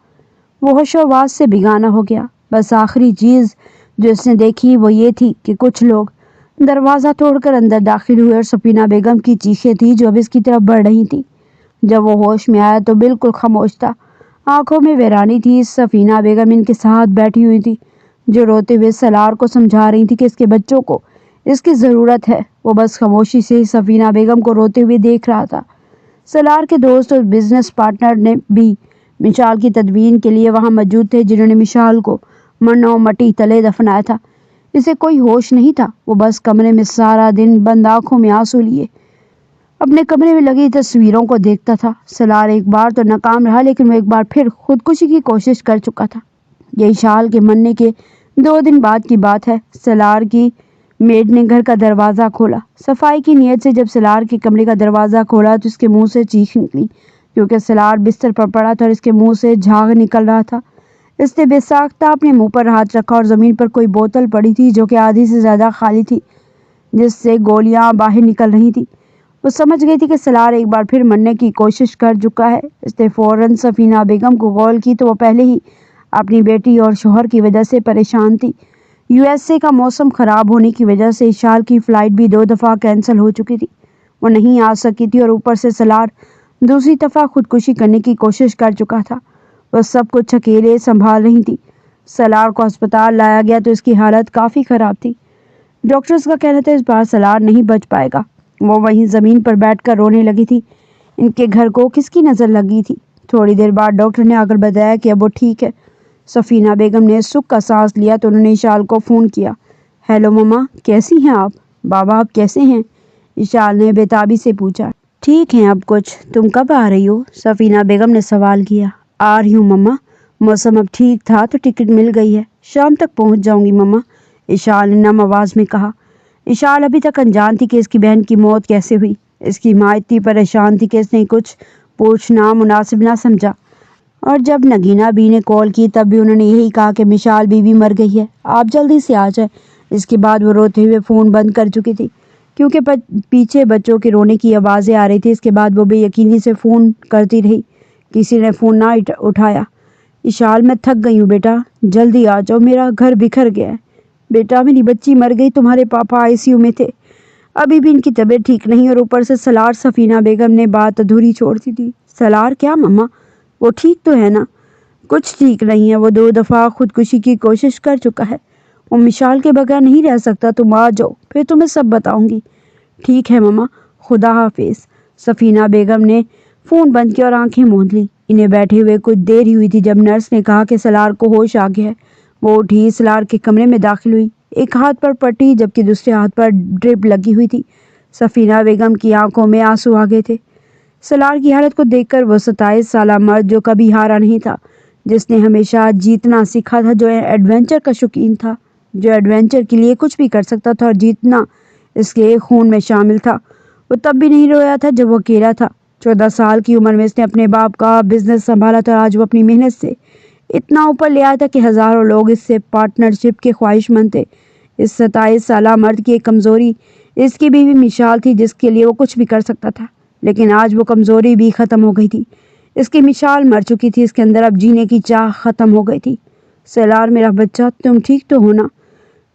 وہ ہوش و حواس سے بیگانہ ہو گیا۔ بس آخری چیز جو اس نے دیکھی وہ یہ تھی کہ کچھ لوگ دروازہ توڑ کر اندر داخل ہوئے اور سفینہ بیگم کی چیخیں تھیں جو اب اس کی طرف بڑھ رہی تھیں۔ جب وہ ہوش میں آیا تو بالکل خاموش تھا، آنکھوں میں ویرانی تھی۔ سفینہ بیگم ان کے ساتھ بیٹھی ہوئی تھی جو روتے ہوئے سالار کو سمجھا رہی تھی کہ اس کے بچوں کو اس کی ضرورت ہے۔ وہ بس خاموشی سے سفینہ بیگم کو روتے ہوئے دیکھ رہا تھا۔ سالار کے دوست اور بزنس پارٹنر نے بھی مشال کی تدفین کے لیے وہاں موجود تھے، جنہوں نے مشال کو منو مٹی تلے دفنایا تھا۔ اسے کوئی ہوش نہیں تھا، وہ بس کمرے میں سارا دن بند آنکھوں میں آنسو لیے اپنے کمرے میں لگی تصویروں کو دیکھتا تھا۔ سالار ایک بار تو ناکام رہا لیکن وہ ایک بار پھر خودکشی کی کوشش کر چکا تھا۔ یہ اشال کے مرنے کے 2 دن بعد کی بات ہے۔ سالار کی میڈ نے گھر کا دروازہ کھولا۔ صفائی کی نیت سے جب سالار کے کمرے کا دروازہ کھولا تو اس کے منہ سے چیخ نکلی، کیونکہ سالار بستر پر پڑا تھا اور اس کے منہ سے جھاگ نکل رہا تھا۔ اس نے بے ساختہ اپنے منہ پر ہاتھ رکھا اور زمین پر کوئی بوتل پڑی تھی جو کہ آدھی سے زیادہ خالی تھی، جس سے گولیاں باہر نکل رہی تھیں۔ وہ سمجھ گئی تھی کہ سالار ایک بار پھر مرنے کی کوشش کر چکا ہے۔ اس نے فوراً سفینہ بیگم کو کال کی تو وہ پہلے ہی اپنی بیٹی اور شوہر کی وجہ سے پریشان تھی۔ USA کا موسم خراب ہونے کی وجہ سے اشال کی فلائٹ بھی 2 دفعہ کینسل ہو چکی تھی، وہ نہیں آ سکی تھی اور اوپر سے سالار دوسری دفعہ خودکشی کرنے کی کوشش کر چکا تھا۔ وہ سب کچھ اکیلے سنبھال رہی تھی۔ سالار کو ہسپتال لایا گیا تو اس کی حالت کافی خراب تھی۔ ڈاکٹرز کا کہنا تھا اس بار سالار نہیں بچ پائے گا۔ وہ وہیں زمین پر بیٹھ کر رونے لگی تھی۔ ان کے گھر کو کس کی نظر لگی تھی؟ تھوڑی دیر بعد ڈاکٹر نے آ کر بتایا کہ اب وہ ٹھیک ہے۔ سفینہ بیگم نے سکھ کا سانس لیا تو انہوں نے اشال کو فون کیا۔ ہیلو مما، کیسی ہیں آپ؟ بابا آپ کیسے ہیں؟ اشال نے بےتابی سے پوچھا۔ ٹھیک ہیں اب کچھ، تم کب آ رہی ہو؟ سفینہ بیگم نے سوال کیا۔ آ رہی ہوں مما، موسم اب ٹھیک تھا تو ٹکٹ مل گئی ہے، شام تک پہنچ جاؤں گی مما، اشال نے نم آواز میں کہا۔ اشال ابھی تک انجان تھی کہ اس کی بہن کی موت کیسے ہوئی۔ اس کی ماں اتنی پریشان تھی کہ اس نے کچھ پوچھنا مناسب نہ سمجھا، اور جب نگینہ بی نے کال کی تب بھی انہوں نے یہی کہا کہ مشال بی بھی مر گئی ہے، آپ جلدی سے آ جائیں۔ اس کے بعد وہ روتے ہوئے فون بند کر چکی تھی کیونکہ پیچھے بچوں کے رونے کی آوازیں آ رہی تھی۔ اس کے بعد وہ بے یقینی سے فون کرتی رہی، کسی نے فون نہ اٹھایا۔ اشال میں تھک گئی ہوں بیٹا، جلدی آ جاؤ، میرا گھر بکھر گیا ہے۔ بیٹا میری بچی مر گئی، تمہارے پاپا ICU میں تھے، ابھی بھی ان کی طبیعت ٹھیک نہیں، اور اوپر سے سالار۔ سفینہ بیگم نے بات ادھوری چھوڑ دی تھی۔ سالار کیا مما؟ وہ ٹھیک تو ہے نا؟ کچھ ٹھیک نہیں ہے، وہ 2 دفعہ خودکشی کی کوشش کر چکا ہے، وہ مشال کے بغیر نہیں رہ سکتا، تم آ جاؤ پھر تمہیں سب بتاؤں گی۔ ٹھیک ہے مما، خدا حافظ۔ سفینہ بیگم نے فون بند کیا اور آنکھیں موند لی۔ انہیں بیٹھے ہوئے کچھ دیر ہی ہوئی تھی جب نرس نے کہا کہ سالار کو ہوش آ گیا ہے۔ وہ اٹھی سالار کے کمرے میں داخل ہوئی، ایک ہاتھ پر پٹی جبکہ دوسرے ہاتھ پر ڈرپ لگی ہوئی تھی۔ سفینہ بیگم کی آنکھوں میں آنسو آ گئے تھے۔ سالار کی حالت کو دیکھ کر وہ 27 سالہ مرد جو کبھی ہارا نہیں تھا، جس نے ہمیشہ جیتنا سیکھا تھا، جو ایڈونچر کا شوقین تھا، جو ایڈونچر کے لیے کچھ بھی کر سکتا تھا اور جیتنا اس کے خون میں شامل تھا، وہ تب بھی نہیں رویا تھا جب وہ اکیلا تھا۔ 14 سال کی عمر میں اس نے اپنے باپ کا بزنس سنبھالا تھا، آج وہ اپنی محنت سے اتنا اوپر لے آیا تھا کہ ہزاروں لوگ اس سے پارٹنرشپ کے خواہش مند تھے۔ اس 27 سالہ مرد کی ایک کمزوری اس کی بیوی مشال تھی، جس کے لیے وہ کچھ بھی کر سکتا تھا، لیکن آج وہ کمزوری بھی ختم ہو گئی تھی۔ اس کی مشال مر چکی تھی، اس کے اندر اب جینے کی چاہ ختم ہو گئی تھی۔ سالار میرا بچہ، تم ٹھیک تو ہو نا؟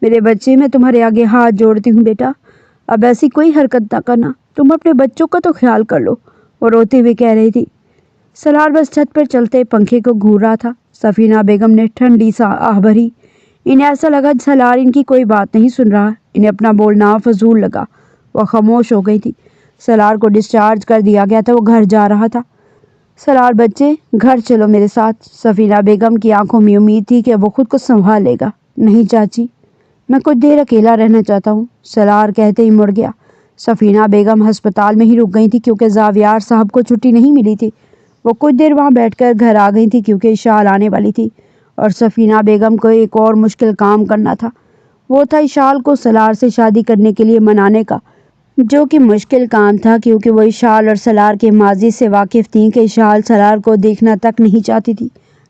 میرے بچے، میں تمہارے آگے ہاتھ جوڑتی ہوں بیٹا، اب ایسی کوئی حرکت نہ کرنا، تم اپنے بچوں کا تو خیال کر لو، وہ روتے ہوئے کہہ رہی تھی۔ سالار بس چھت پر چلتے پنکھے کو گھور رہا تھا۔ سفینہ بیگم نے ٹھنڈی سا آہ بھری۔ انہیں ایسا لگا سالار ان کی کوئی بات نہیں سن رہا، انہیں اپنا بولنا فضول لگا۔ وہ خاموش ہو گئی تھی۔ سالار کو ڈسچارج کر دیا گیا تھا، وہ گھر جا رہا تھا۔ سالار بچے، گھر چلو میرے ساتھ۔ سفینہ بیگم کی آنکھوں میں امید تھی کہ وہ خود کو سنبھال لے گا۔ نہیں چاچی، میں کچھ دیر اکیلا رہنا چاہتا ہوں، سالار کہتے ہی مڑ گیا۔ سفینہ بیگم ہسپتال میں ہی رک گئی تھی کیونکہ زاویار صاحب کو چھٹی نہیں ملی تھی۔ وہ کچھ دیر وہاں بیٹھ کر گھر آ گئی تھی کیونکہ اشال آنے والی تھی اور سفینہ بیگم کو ایک اور مشکل کام کرنا تھا۔ وہ تھا اشال کو سلار سے شادی کرنے کے لیے منانے کا، جو کہ مشکل کام تھا کیونکہ وہ اشال اور سلار کے ماضی سے واقف تھیں کہ اشال سلار کو دیکھنا تک نہیں چاہتی تھی۔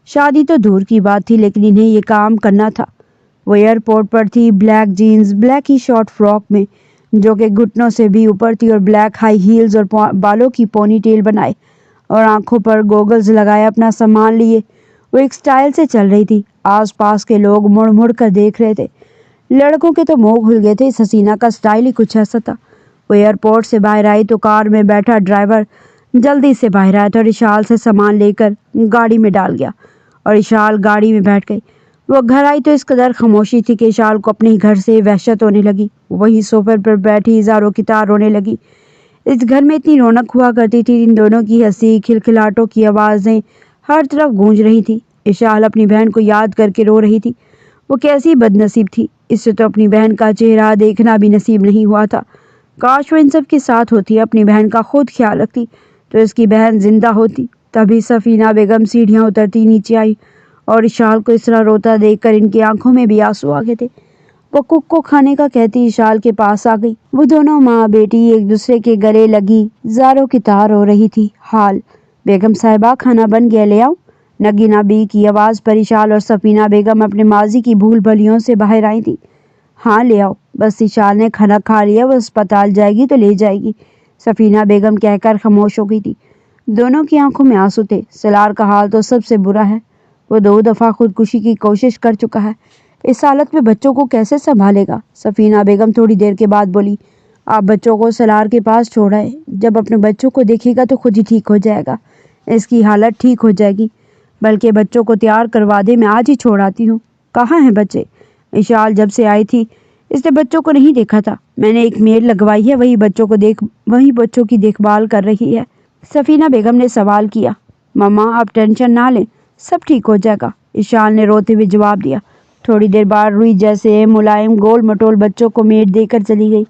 شادی تو دور کی بات تھی لیکن انہیں یہ کام کرنا تھا۔ وہ ایئرپورٹ پر تھی، بلیک جینز، بلیک ہی شارٹ فراک میں جو کہ گھٹنوں سے بھی اوپر تھی، اور بلیک ہائی ہیلز اور بالوں کی پونی ٹیل بنائے اور آنکھوں پر گوگلز لگائے اپنا سامان لیے وہ ایک سٹائل سے چل رہی تھی۔ آس پاس کے لوگ مڑ مڑ کر دیکھ رہے تھے، لڑکوں کے تو منہ کھل گئے تھے۔ اس حسینہ کا سٹائل ہی کچھ ایسا تھا۔ وہ ایئرپورٹ سے باہر آئی تو کار میں بیٹھا ڈرائیور جلدی سے باہر آیا تھا اور اشال سے سامان لے کر گاڑی میں ڈال گیا اور اشال گاڑی میں بیٹھ گئی۔ وہ گھر آئی تو اس قدر خاموشی تھی کہ اشال کو اپنے گھر سے وحشت ہونے لگی۔ وہی صوفے پر بیٹھی زاروں کی طرح رونے لگی۔ اس گھر میں اتنی رونق ہوا کرتی تھی، ان دونوں کی ہنسی کھلکھلاٹوں کی آوازیں ہر طرف گونج رہی تھی۔ اشال اپنی بہن کو یاد کر کے رو رہی تھی۔ وہ کیسی بد نصیب تھی، اس سے تو اپنی بہن کا چہرہ دیکھنا بھی نصیب نہیں ہوا تھا۔ کاش وہ ان سب کے ساتھ ہوتی، اپنی بہن کا خود خیال رکھتی تو اس کی بہن زندہ ہوتی۔ تبھی سفینہ بیگم سیڑھیاں اترتی نیچے آئی اور اشال کو اس طرح روتا دیکھ کر ان کی آنکھوں میں بھی آنسو آ گئے تھے۔ وہ کک کو کھانے کا کہتی اشال کے پاس آ گئی۔ وہ دونوں ماں بیٹی ایک دوسرے کے گلے لگی زاروں کی طرح رو رہی تھی۔ حال بیگم صاحبہ کھانا بن گیا، لے آؤں؟ نگینہ بی کی آواز پر اشال اور سفینہ بیگم اپنے ماضی کی بھول بھلیوں سے باہر آئی تھی۔ ہاں لے آؤ، بس اشال نے کھانا کھا لیا، وہ اسپتال جائے گی تو لے جائے گی، سفینہ بیگم کہہ کر خاموش ہو گئی تھی۔ دونوں کی آنکھوں میں آنسو تھے۔ سلار کا حال تو سب سے برا ہے، وہ 2 دفعہ خودکشی کی کوشش کر چکا ہے، اس حالت میں بچوں کو کیسے سنبھالے گا؟ سفینہ بیگم تھوڑی دیر کے بعد بولی، آپ بچوں کو سلار کے پاس چھوڑ آئے، جب اپنے بچوں کو دیکھے گا تو خود ہی ٹھیک ہو جائے گا، اس کی حالت ٹھیک ہو جائے گی، بلکہ بچوں کو تیار کروا دے، میں آج ہی چھوڑ آتی ہوں۔ کہاں ہیں بچے؟ اشال جب سے آئی تھی اس نے بچوں کو نہیں دیکھا تھا، میں نے ایک میڈ لگوائی ہے، وہی بچوں کی دیکھ بھال کر رہی ہے، سفینہ بیگم نے سوال کیا۔ ماما آپ ٹینشن نہ لیں، سب ٹھیک ہو جائے گا، اشال نے روتے ہوئے جواب دیا۔ تھوڑی دیر بعد روئی جیسے ملائم گول مٹول بچوں کو میڈ دے کر چلی گئی۔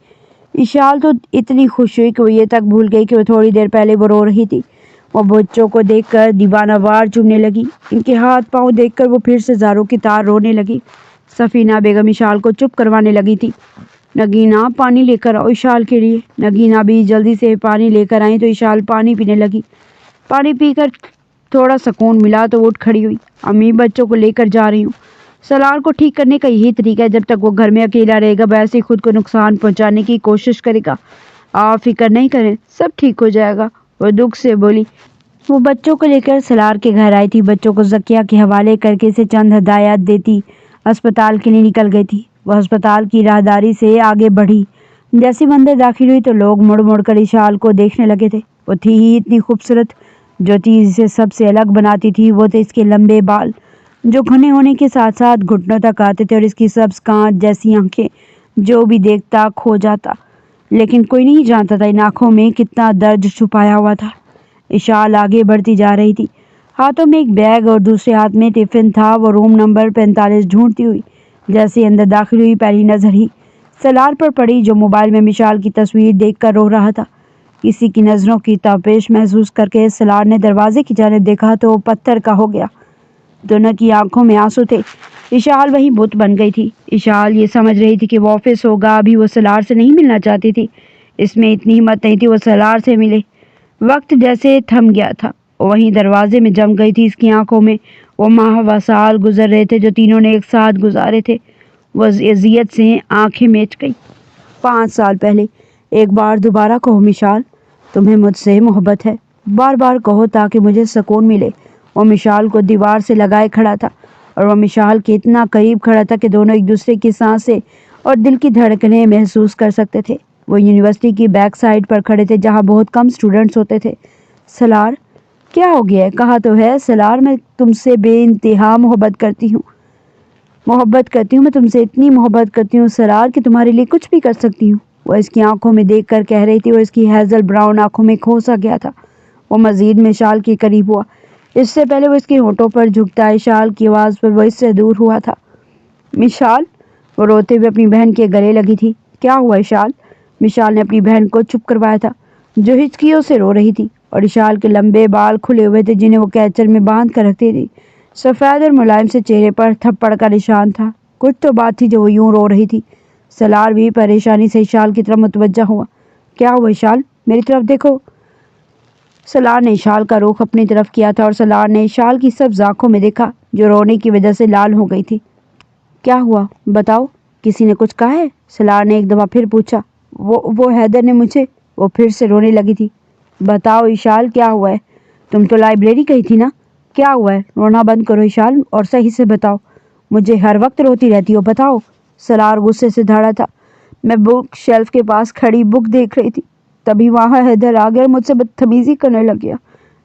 اشال تو اتنی خوش ہوئی کہ وہ یہ تک بھول گئی کہ وہ تھوڑی دیر پہلے وہ رو رہی تھی۔ وہ بچوں کو دیکھ کر دیوانہ وار چومنے لگی، ان کے ہاتھ پاؤں دیکھ کر وہ پھر سے زاروں کی طرح رونے لگی۔ سفینہ بیگم اشال کو چپ کروانے لگی تھی۔ نگینہ پانی لے کر آؤ اشال کے لیے۔ نگینہ بھی جلدی سے پانی لے کر آئی تو اشال پانی پینے لگی۔ پانی پی کر تھوڑا سکون ملا تو وہ اٹھ کھڑی ہوئی۔ امی بچوں کو لے کر جا رہی ہوں، سلار کو ٹھیک کرنے کا یہی طریقہ ہے، جب تک وہ گھر میں اکیلا رہے گا ویسے ہی خود کو نقصان پہنچانے کی کوشش کرے گا، آپ فکر نہیں کریں، سب ٹھیک ہو جائے گا، وہ دکھ سے بولی۔ وہ بچوں کو لے کر سلار کے گھر آئی تھی، بچوں کو ذکیہ کے حوالے کر کے اسے چند ہدایات دیتی اسپتال کے لیے نکل گئی تھی۔ وہ اسپتال کی راہداری سے آگے بڑھی، جیسے وہ اندر داخل ہوئی تو لوگ مڑ مڑ کر اشال کو دیکھنے لگے تھے۔ وہ تھی ہی اتنی خوبصورت، جو چیز اسے سب سے الگ بناتی تھی وہ تھے اس کے لمبے بال جو گھنے ہونے کے ساتھ ساتھ گھٹنوں تک آتے تھے، اور اس کی سبز کانچ جیسی آنکھیں، جو بھی دیکھتا کھو جاتا، لیکن کوئی نہیں جانتا تھا ان آنکھوں میں کتنا درد چھپایا ہوا تھا۔ اشال آگے بڑھتی جا رہی تھی، ہاتھوں میں ایک بیگ اور دوسرے ہاتھ میں ٹفن تھا۔ وہ روم نمبر 45 ڈھونڈتی ہوئی جیسے اندر داخل ہوئی، پہلی نظر ہی سلار پر پڑی جو موبائل میں مشال کی تصویر دیکھ کر رو رہا تھا۔ کسی کی نظروں کی تابش محسوس کر کے سلار نے دروازے کی جانب دیکھا تو وہ پتھر کا ہو گیا۔ دونوں کی آنکھوں میں آنسو تھے۔ اشال وہیں بت بن گئی تھی۔ اشال یہ سمجھ رہی تھی کہ وہ آفس ہوگا، ابھی وہ سلار سے نہیں ملنا چاہتی تھی، اس میں اتنی ہمت نہیں تھی وہ سلار سے ملے۔ وقت جیسے تھم گیا تھا، وہیں دروازے میں جم گئی تھی اس کی آنکھوں میں وہ ماہ و سال گزر رہے تھے جو تینوں نے ایک ساتھ گزارے تھے۔ وہ اذیت سے آنکھیں میچ گئی۔ 5 سال پہلے، ایک بار دوبارہ کہو مشال، تمہیں مجھ سے محبت ہے، بار بار کہو تاکہ مجھے سکون ملے۔ وہ مشال کو دیوار سے لگائے کھڑا تھا اور وہ مشال کے اتنا قریب کھڑا تھا کہ دونوں ایک دوسرے کی سانسیں اور دل کی دھڑکنیں محسوس کر سکتے تھے۔ وہ یونیورسٹی کی بیک سائڈ پر کھڑے تھے جہاں بہت کم اسٹوڈنٹس ہوتے تھے۔ سلار کیا ہو گیا ہے؟ کہا تو ہے سلار، میں تم سے بے انتہا محبت کرتی ہوں میں تم سے اتنی محبت کرتی ہوں سلار کہ تمہارے لیے کچھ بھی کر سکتی ہوں، وہ اس کی آنکھوں میں دیکھ کر کہہ رہی تھی اور اس کی ہیزل براؤن آنکھوں میں کھوسا گیا تھا۔ وہ مزید مشال کے قریب ہوا، اس سے پہلے وہ اس کے ہونٹوں پر جھکتا اشال کی آواز پر وہ اس سے دور ہوا تھا۔ مشال، وہ روتے ہوئے اپنی بہن کے گلے لگی تھی۔ کیا ہوا اشال؟ مشال نے اپنی بہن کو چپ کروایا تھا جو ہچکیوں سے رو رہی تھی، اور اشال کے لمبے بال کھلے ہوئے تھے جنہیں وہ کیچر میں باندھ کر رکھتی تھی۔ سفید اور ملائم سے چہرے پر تھپڑ کا نشان تھا۔ کچھ تو بات تھی جو وہ یوں رو رہی تھی۔ سلار بھی پریشانی سے اشال کی طرف متوجہ ہوا۔ کیا ہوا اشال؟ میری طرف دیکھو۔ سلار نے اشال کا رخ اپنی طرف کیا تھا اور سلار نے اشال کی سبز آنکھوں میں دیکھا جو رونے کی وجہ سے لال ہو گئی تھی۔ کیا ہوا بتاؤ، کسی نے کچھ کہا ہے؟ سلار نے ایک دفعہ پھر پوچھا۔ وہ حیدر نے مجھے… وہ پھر سے رونے لگی تھی۔ بتاؤ اشال کیا ہوا ہے؟ تم تو لائبریری گئی تھی نا؟ کیا ہوا ہے؟ رونا بند کرو اشال اور صحیح سے بتاؤ۔ مجھے ہر وقت روتی رہتی ہو، بتاؤ۔ سلار غصے سے دھڑا تھا۔ میں بک شیلف کے پاس کھڑی بک دیکھ رہی تھی، تبھی وہاں حیدر آ گیا اور مجھ سے بدتمیزی کرنے لگ گیا۔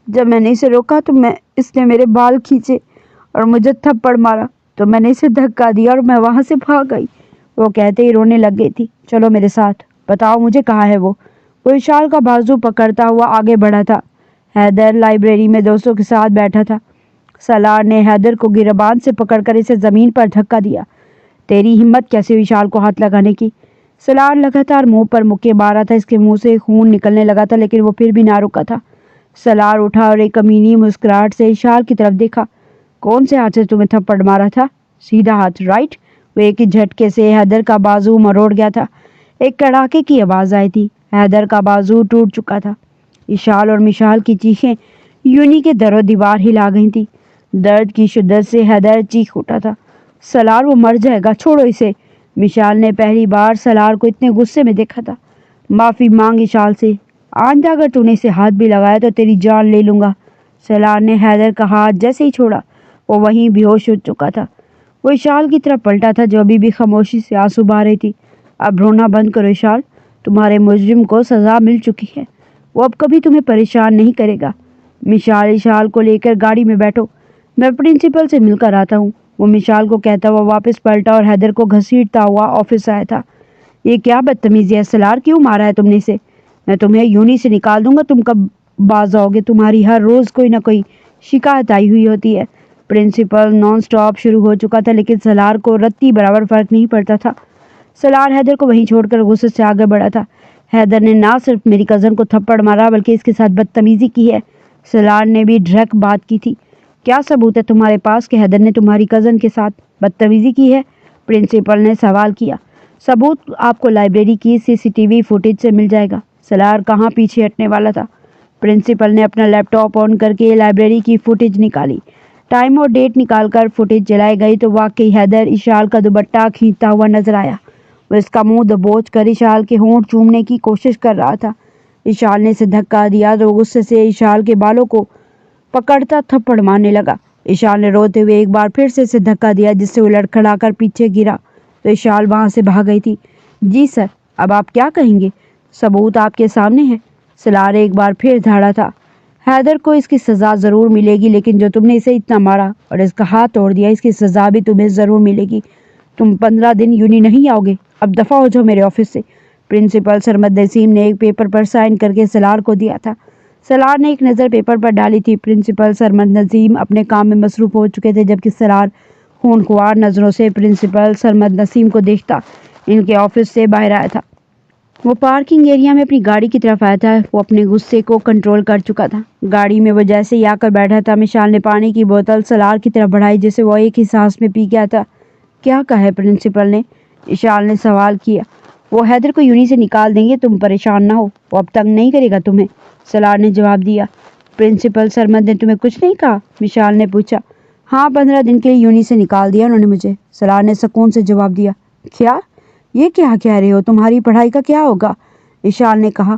جب میں نے اسے روکا تو اس نے میرے بال کھینچے اور مجھے تھپڑ مارا تو میں نے اسے دھکا دیا اور میں وہاں سے بھاگ گئی۔ وہ کہتے ہی رونے لگ گئی تھی۔ چلو میرے ساتھ، بتاؤ مجھے کہاں ہے وہ؟ وہ اشال کا بازو پکڑتا ہوا آگے بڑھا تھا۔ حیدر لائبریری میں دوستوں کے ساتھ بیٹھا تھا۔ سلار نے حیدر کو گریبان سے پکڑ کر اسے زمین پر دھکا دیا۔ تیری ہمت کیسے ہوئی اشال کو ہاتھ لگانے کی؟ سلار لگاتار منہ پر مکے مار رہا تھا۔ اس کے منہ سے خون نکلنے لگا تھا لیکن وہ پھر بھی نہ رکا تھا۔ سلار اٹھا اور ایک کمینی مسکراہٹ سے اشال کی طرف دیکھا۔ کون سے ہاتھ سے تمہیں تھپڑ مارا تھا؟ سیدھا ہاتھ، رائٹ؟ وہ ایک ہی جھٹکے سے حیدر کا بازو مروڑ گیا تھا۔ ایک کڑاکے کی آواز آئی تھی۔ حیدر کا بازو ٹوٹ چکا تھا۔ اشال اور مشال کی چیخیں یونی کے در و دیوار ہلا گئی تھی۔ درد کی شدت سے حیدر چیخ اٹھا تھا۔ سلار وہ مر جائے گا، چھوڑو اسے۔ مشال نے پہلی بار سلار کو اتنے غصے میں دیکھا تھا۔ معافی مانگ اشال سے، آئندہ اگر تو نے اسے ہاتھ بھی لگایا تو تیری جان لے لوں گا۔ سلار نے حیدر کا ہاتھ جیسے ہی چھوڑا وہ وہیں بے ہوش ہو چکا تھا۔ وہ اشال کی طرف پلٹا تھا جو ابھی بھی خاموشی سے آنسو بہا رہی تھی۔ اب رونا بند کرو اشال، تمہارے مجرم کو سزا مل چکی ہے، وہ اب کبھی تمہیں پریشان نہیں کرے گا۔ مشال اشال کو لے کر گاڑی میں بیٹھو، میں پرنسپل سے مل کر آتا ہوں۔ وہ مشال کو کہتا ہوا واپس پلٹا اور حیدر کو گھسیٹتا ہوا آفس آیا تھا۔ یہ کیا بدتمیزی ہے سلار، کیوں مارا ہے تم نے اسے؟ میں تمہیں یونی سے نکال دوں گا، تم کب باز آؤ گے؟ تمہاری ہر روز کوئی نہ کوئی شکایت آئی ہوئی ہوتی ہے۔ پرنسپل نان سٹاپ شروع ہو چکا تھا لیکن سلار کو رتی برابر فرق نہیں پڑتا تھا۔ سلار حیدر کو وہیں چھوڑ کر غصے سے آگے بڑھا تھا۔ حیدر نے نہ صرف میری کزن کو تھپڑ مارا بلکہ اس کے ساتھ بدتمیزی کی ہے۔ سلار نے بھی ڈھرک بات کی تھی۔ کیا ثبوت ہے تمہارے پاس کہ حیدر نے تمہاری کزن کے ساتھ بدتمیزی کی ہے؟ پرنسپل نے سوال کیا۔ ثبوت آپ کو لائبریری کی CCTV فوٹیج سے مل جائے گا۔ سلار کہاں پیچھے ہٹنے والا تھا۔ پرنسپل نے اپنا لیپ ٹاپ آن کر کے لائبریری کی فوٹیج نکالی۔ ٹائم اور ڈیٹ نکال کر فوٹیج چلائی گئی تو واقعی حیدر اشال کا دوپٹہ کھینچتا ہوا نظر آیا۔ وہ اس کا منہ دبوچ کر اشال کے ہونٹ چومنے کی کوشش کر رہا تھا۔ اشال نے اسے دھکا دیا تو غصے سے اشال کے بالوں کو پکڑتا تھپڑ مارنے لگا۔ اشال نے روتے ہوئے ایک بار پھر سے اسے دھکا دیا جس سے وہ لڑکھڑا کر پیچھے گرا تو اشال وہاں سے بھاگ گئی تھی۔ جی سر، اب آپ کیا کہیں گے؟ ثبوت آپ کے سامنے ہے۔ سلار ایک بار پھر دھاڑا تھا۔ حیدر کو اس کی سزا ضرور ملے گی لیکن جو تم نے اسے اتنا مارا اور اس کا ہاتھ توڑ دیا، اس کی سزا بھی تمہیں ضرور ملے گی۔ تم 15 دن یونی نہیں آؤ گے، اب دفعہ ہو جاؤ میرے آفس سے۔ پرنسپل سرمد نسیم نے ایک پیپر پر سائن کر کے سلار کو دیا تھا۔ سلار نے ایک نظر پیپر پر ڈالی تھی۔ پرنسپل سرمد نسیم اپنے کام میں مصروف ہو چکے تھے جبکہ سلار خونخوار نظروں سے پرنسپل سرمد نسیم کو دیکھتا ان کے آفس سے باہر آیا تھا۔ وہ پارکنگ ایریا میں اپنی گاڑی کی طرف آیا تھا۔ وہ اپنے غصے کو کنٹرول کر چکا تھا۔ گاڑی میں وہ جیسے ہی آ کر بیٹھا تھا، مشال نے پانی کی بوتل سلار کی طرف بڑھائی جسے وہ ایک ہی سانس میں پی گیا تھا۔ کیا کہا ہے پرنسپل نے؟ اشال نے سوال کیا۔ وہ حیدر کو یونی سے نکال دیں گے، تم پریشان نہ ہو، وہ اب تنگ نہیں کرے گا تمہیں، سلار نے جواب دیا۔ پرنسپل سرمد نے تمہیں کچھ نہیں کہا؟ مشال نے پوچھا۔ ہاں، 15 دن کے لیے یونی سے نکال دیا انہوں نے مجھے، سلار نے سکون سے جواب دیا۔ کیا؟ یہ کیا کہہ رہے ہو؟ تمہاری پڑھائی کا کیا ہوگا؟ اشال نے کہا۔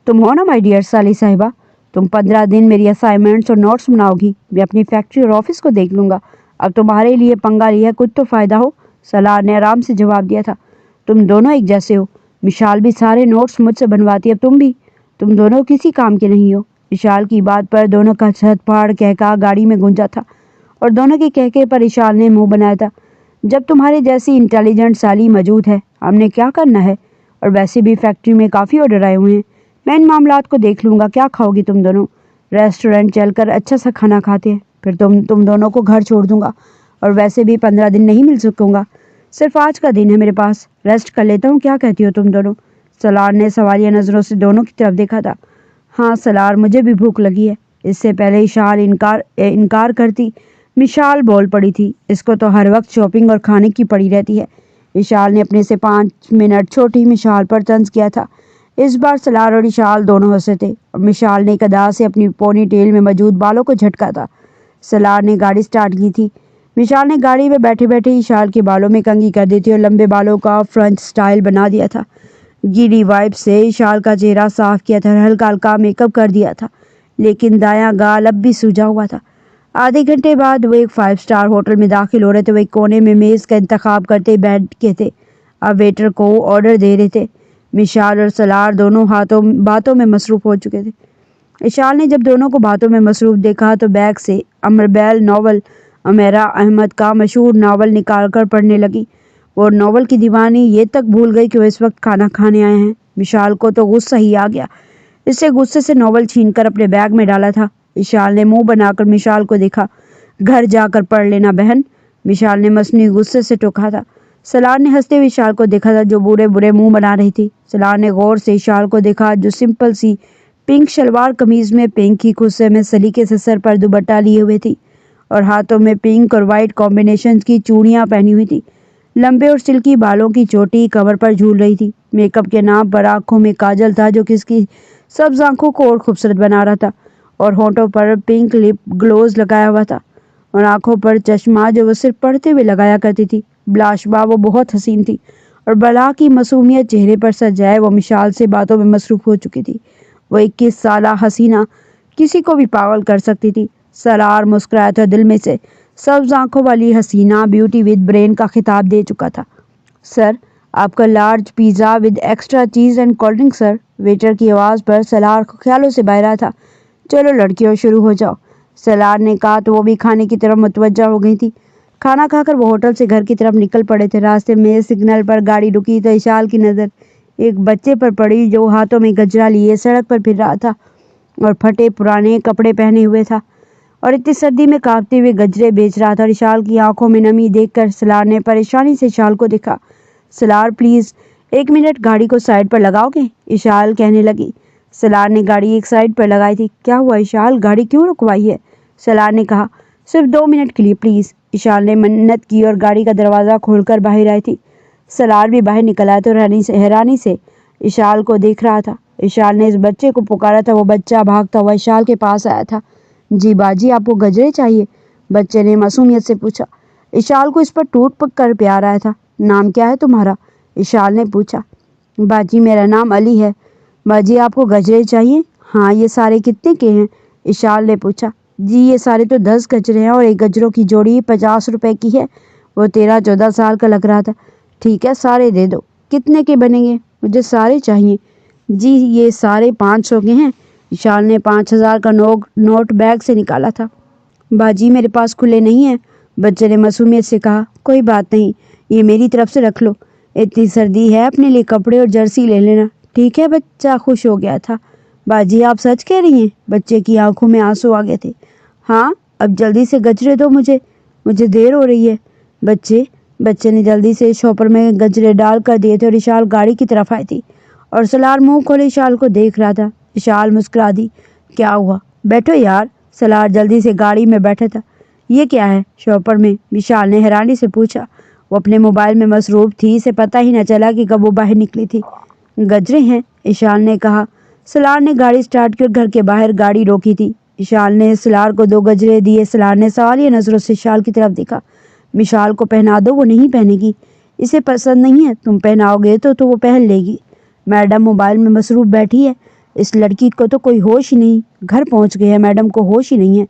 تم ہو نا مائی ڈیئر سالی صاحبہ، تم 15 دن میری اسائنمنٹس اور نوٹس بناؤ گی، میں اپنی فیکٹری اور آفس کو دیکھ لوں گا۔ اب تمہارے لیے پنگا لیا کچھ تو فائدہ ہو، سلار نے آرام سے جواب دیا تھا۔ تم دونوں ایک جیسے ہو، مشال بھی سارے نوٹس مجھ سے بنواتی ہے، اب تم بھی، تم دونوں کسی کام کے نہیں ہو۔ اشال کی بات پر دونوں کا چھت پھاڑ کہکا گاڑی میں گونجا تھا اور دونوں کے کہکے پر اشال نے منہ بنایا تھا۔ جب تمہارے جیسی انٹیلیجنٹ سالی موجود ہے ہم نے کیا کرنا ہے، اور ویسے بھی فیکٹری میں کافی آرڈر آئے ہوئے ہیں، میں ان معاملات کو دیکھ لوں گا۔ کیا کھاؤ گی تم دونوں؟ ریسٹورنٹ چل کر اچھا سا کھانا کھاتے ہیں، پھر تم دونوں کو گھر چھوڑ دوں گا، اور ویسے بھی 15 دن نہیں مل سکوں گا، صرف آج کا دن ہے میرے پاس، ریسٹ کر لیتا ہوں، کیا کہتی ہو تم دونوں؟ سلار نے سوالیہ نظروں سے دونوں کی طرف دیکھا تھا۔ ہاں سلار، مجھے بھی بھوک لگی ہے۔ اس سے پہلے اشال انکار کرتی مشال بول پڑی تھی، اس کو تو ہر وقت شاپنگ اور کھانے کی پڑی رہتی ہے۔ اشال نے اپنے سے 5 منٹ چھوٹی مشال پر طنز کیا تھا۔ اس بار سلار اور اشال دونوں ہنسے تھے اور مشال نے ایک ادا سے اپنی پونی ٹیل میں موجود بالوں کو جھٹکا تھا۔ سلار نے گاڑی سٹارٹ کی تھی۔ مشال نے گاڑی میں بیٹھے بیٹھے اشال کے بالوں میں کنگھی کر دی تھی اور لمبے بالوں کا فرنچ سٹائل بنا دیا تھا۔ گیلی وائپ سے اشال کا چہرہ صاف کیا تھا اور ہلکا ہلکا میک اپ کر دیا تھا، لیکن دایاں گال اب بھی سوجا ہوا تھا۔ آدھے گھنٹے بعد وہ ایک 5 اسٹار ہوٹل میں داخل ہو رہے تھے۔ وہ ایک کونے میں میز کا انتخاب کرتے بیٹھ کے تھے، اب ویٹر کو آرڈر دے رہے تھے۔ مشال اور سلار دونوں باتوں میں مصروف ہو چکے تھے۔ اشال نے جب دونوں کو باتوں میں مصروف دیکھا تو بیگ سے امربیل ناول امیرا احمد کا مشہور ناول نکال کر پڑھنے لگی۔ وہ ناول کی دیوانی یہ تک بھول گئی کہ وہ اس وقت کھانا کھانے آئے ہیں۔ مشال کو تو غصہ ہی آ گیا، اس سے غصے سے ناول چھین کر اپنے بیگ میں ڈالا تھا۔ اشال نے منہ بنا کر مشال کو دیکھا۔ گھر جا کر پڑھ لینا بہن، مشال نے مصنوعی غصے سے ٹوکا تھا۔ سلار نے ہنستے ہوئے اشال کو دیکھا تھا جو برے برے منہ بنا رہی تھی۔ سلار نے غور سے اشال کو دیکھا جو سمپل سی پنک شلوار قمیض میں پنک ہی خصے میں سلیقے سے سر پر دوپٹہ لیے ہوئے تھی اور ہاتھوں میں پنک اور وائٹ کمبینیشن کی چوڑیاں پہنی ہوئی تھی۔ لمبے اور سلکی بالوں کی چوٹی کمر پر جھول رہی تھی۔ میک اپ کے نام پر آنکھوں میں کاجل تھا جو کس کی سبز آنکھوں کو اور خوبصورت بنا رہا تھا، اور ہونٹوں پر پنک لپ گلوز لگایا ہوا تھا اور آنکھوں پر چشمہ جو وہ صرف پڑھتے ہوئے لگایا کرتی تھی۔ بلاشبہ وہ بہت حسین تھی اور بلا کی معصومیت چہرے پر سجائے وہ مشال سے باتوں میں مصروف ہو چکی تھی۔ وہ 21 سالہ حسینہ کسی کو بھی پاگل کر سکتی تھی۔ سرار مسکرایا تو دل میں سے سبز آنکھوں والی حسینہ بیوٹی ود برین کا خطاب دے چکا تھا۔ سر، آپ کا large pizza with extra cheese and cold drink sir. Waiter کی آواز پر سلار خیالوں سے بہہ رہا تھا۔ چلو لڑکیوں شروع ہو جاؤ، سلار نے کہا تو وہ بھی کھانے کی طرف متوجہ ہو گئی تھی۔ کھانا کھا کر وہ ہوٹل سے گھر کی طرف نکل پڑے تھے۔ راستے میں سگنل پر گاڑی رکی تو اشال کی نظر ایک بچے پر پڑی جو ہاتھوں میں گجرا لیے سڑک پر پھر رہا تھا اور پھٹے پرانے کپڑے پہنے ہوئے تھا اور اتنی سردی میں کانپتے ہوئے گجرے بیچ رہا تھا۔ اور اشال کی آنکھوں میں نمی دیکھ کر سلار نے پریشانی سے اشال کو دیکھا۔ سلار پلیز 1 منٹ گاڑی کو سائڈ پر لگاؤ گے؟ اشال کہنے لگی۔ سلار نے گاڑی ایک سائڈ پر لگائی تھی۔ کیا ہوا اشال، گاڑی کیوں رکوائی ہے؟ سلار نے کہا، صرف 2 منٹ کے لیے پلیز۔ اشال نے منت کی اور گاڑی کا دروازہ کھول کر باہر آئی تھی۔ سلار بھی باہر نکل آیا تو حیرانی سے اشال کو دیکھ رہا تھا۔ اشال نے اس بچے کو پکارا تھا۔ وہ بچہ بھاگتا ہوا اشال کے پاس آیا تھا۔ جی باجی، آپ کو گجرے چاہیے؟ بچے نے معصومیت سے پوچھا۔ اشال کو اس پر ٹوٹ پک کر پیار آیا تھا۔ نام کیا ہے تمہارا؟ اشال نے پوچھا۔ باجی میرا نام علی ہے۔ باجی آپ کو گجرے چاہیے؟ ہاں، یہ سارے کتنے کے ہیں؟ اشال نے پوچھا۔ جی یہ سارے تو 10 گجرے ہیں اور ایک گجروں کی جوڑی 50 روپے کی ہے۔ وہ 13-14 سال کا لگ رہا تھا۔ ٹھیک ہے سارے دے دو۔ کتنے کے بنیں گے؟ مجھے سارے چاہیے۔ جی یہ سارے 500 کے ہیں۔ اشال نے 5000 کا نوٹ بیگ سے نکالا تھا۔ باجی میرے پاس کھلے نہیں ہیں، بچے نے معصومیت سے کہا۔ کوئی بات نہیں، یہ میری طرف سے رکھ لو۔ اتنی سردی ہے، اپنے لیے کپڑے اور جرسی لے لینا۔ ٹھیک ہے، بچہ خوش ہو گیا تھا۔ باجی آپ سچ کہہ رہی ہیں؟ بچے کی آنکھوں میں آنسو آ گئے تھے۔ ہاں، اب جلدی سے گجرے دو مجھے دیر ہو رہی ہے۔ بچے نے جلدی سے شاپر میں گجرے ڈال کر دیے تھے اور اشال گاڑی کی طرف آئی تھی اور سلار منہ کھولے اشال کو دیکھ رہا تھا۔ اشال مسکرا دی۔ کیا ہوا؟ بیٹھو یار۔ سلار جلدی سے گاڑی میں بیٹھا تھا۔ یہ کیا ہے شاپر میں؟ اشال نے حیرانی سے پوچھا۔ وہ اپنے موبائل میں مصروف تھی، اسے پتہ ہی نہ چلا کہ کب وہ باہر نکلی تھی۔ گجرے ہیں، اشال نے کہا۔ سلار نے گاڑی سٹارٹ کر گھر کے باہر گاڑی روکی تھی۔ اشال نے سلار کو 2 گجرے دیے۔ سلار نے سوالیہ نظروں سے اشال کی طرف دیکھا۔ مشال کو پہنا دو، وہ نہیں پہنے گی، اسے پسند نہیں ہے۔ تم پہناؤ گے تو وہ پہن لے گی۔ میڈم موبائل میں مصروف بیٹھی ہے، اس لڑکی کو تو کوئی ہوش ہی نہیں۔ گھر پہنچ گئے ہیں، میڈم کو ہوش ہی نہیں ہے۔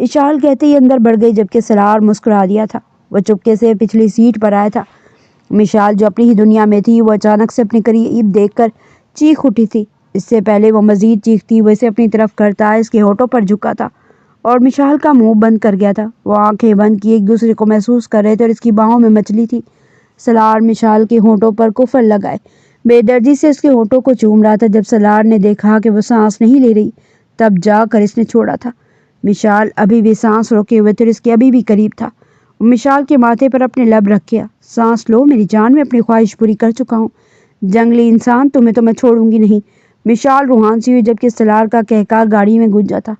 اشال کہتے ہی اندر بڑھ گئی جبکہ سلار مسکرا دیا تھا۔ وہ چپکے سے پچھلی سیٹ پر آیا تھا۔ مشال جو اپنی ہی دنیا میں تھی، وہ اچانک سے اپنے قریب دیکھ کر چیخ اٹھی تھی۔ اس سے پہلے وہ مزید چیختی، وہ اسے اپنی طرف کرتا اس کے ہونٹوں پر جھکا تھا اور مشال کا منہ بند کر گیا تھا۔ وہ آنکھیں بند کی ایک دوسرے کو محسوس کر رہے تھے اور اس کی باہوں میں مچلی تھی۔ سلار مشال کے ہونٹوں پر کفر لگائے بے دردی سے اس کے ہونٹوں کو چوم رہا تھا۔ جب سلار نے دیکھا کہ وہ سانس نہیں لے رہی تب جا کر اس نے چھوڑا تھا۔ مشال ابھی بھی سانس روکے ہوئے تھے اور اس کے ابھی بھی قریب تھا۔ وہ مشال کے ماتھے پر اپنے لب رکھے۔ سانس لو میری جان، میں اپنی خواہش پوری کر چکا ہوں۔ جنگلی انسان، تمہیں تو میں چھوڑوں گی نہیں۔ مشال روحان سی ہوئی جبکہ سلار کا کہکہا گاڑی میں گونجا تھا۔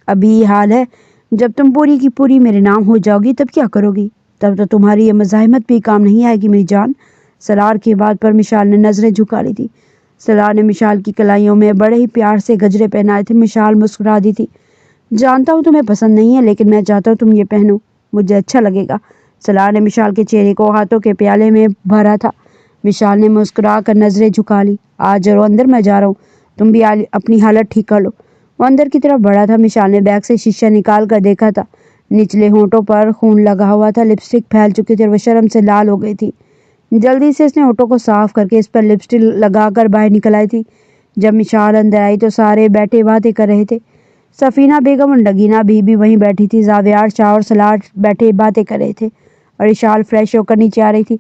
ابھی یہ حال ہے؟ جب تم پوری کی پوری میرے نام ہو جاؤ گی تب کیا کرو گی؟ تب تو تمہاری یہ مزاحمت بھی کام نہیں آئے گی میری جان۔ سلار کی بات پر مشال نے نظریں جھکا لی تھی۔ سلار نے مشال کی کلائیوں میں بڑے ہی پیار سے گجرے پہنائے تھے۔ مشال مسکرا دی تھی۔ جانتا ہوں تمہیں پسند نہیں ہے لیکن میں چاہتا ہوں تم یہ پہنو، مجھے اچھا لگے گا۔ سلار نے مشال کے چہرے کو ہاتھوں کے پیالے میں بھرا تھا۔ مشال نے مسکرا کر نظریں جھکا لی۔ آج اور اندر میں جا رہا ہوں، تم بھی اپنی حالت ٹھیک کر لو۔ وہ اندر کی طرف بڑھا تھا۔ مشال نے بیگ سے شیشہ نکال کر دیکھا تھا۔ نچلے ہونٹوں پر خون لگا ہوا تھا، لپسٹک پھیل چکی تھی اور وہ شرم سے لال ہو گئی تھی۔ جلدی سے اس نے ہونٹوں کو صاف کر کے اس پر لپسٹک لگا کر باہر نکل آئی تھی۔ جب مشال اندر آئی تو سارے بیٹھے باتیں کر رہے تھے۔ سفینہ بیگم اور نگینہ بی بھی وہیں بیٹھی تھی۔ زاویار شاہ اور سلار بیٹھے باتیں کر رہے تھے اور اشال فریش ہو کر نیچے آ رہی تھی۔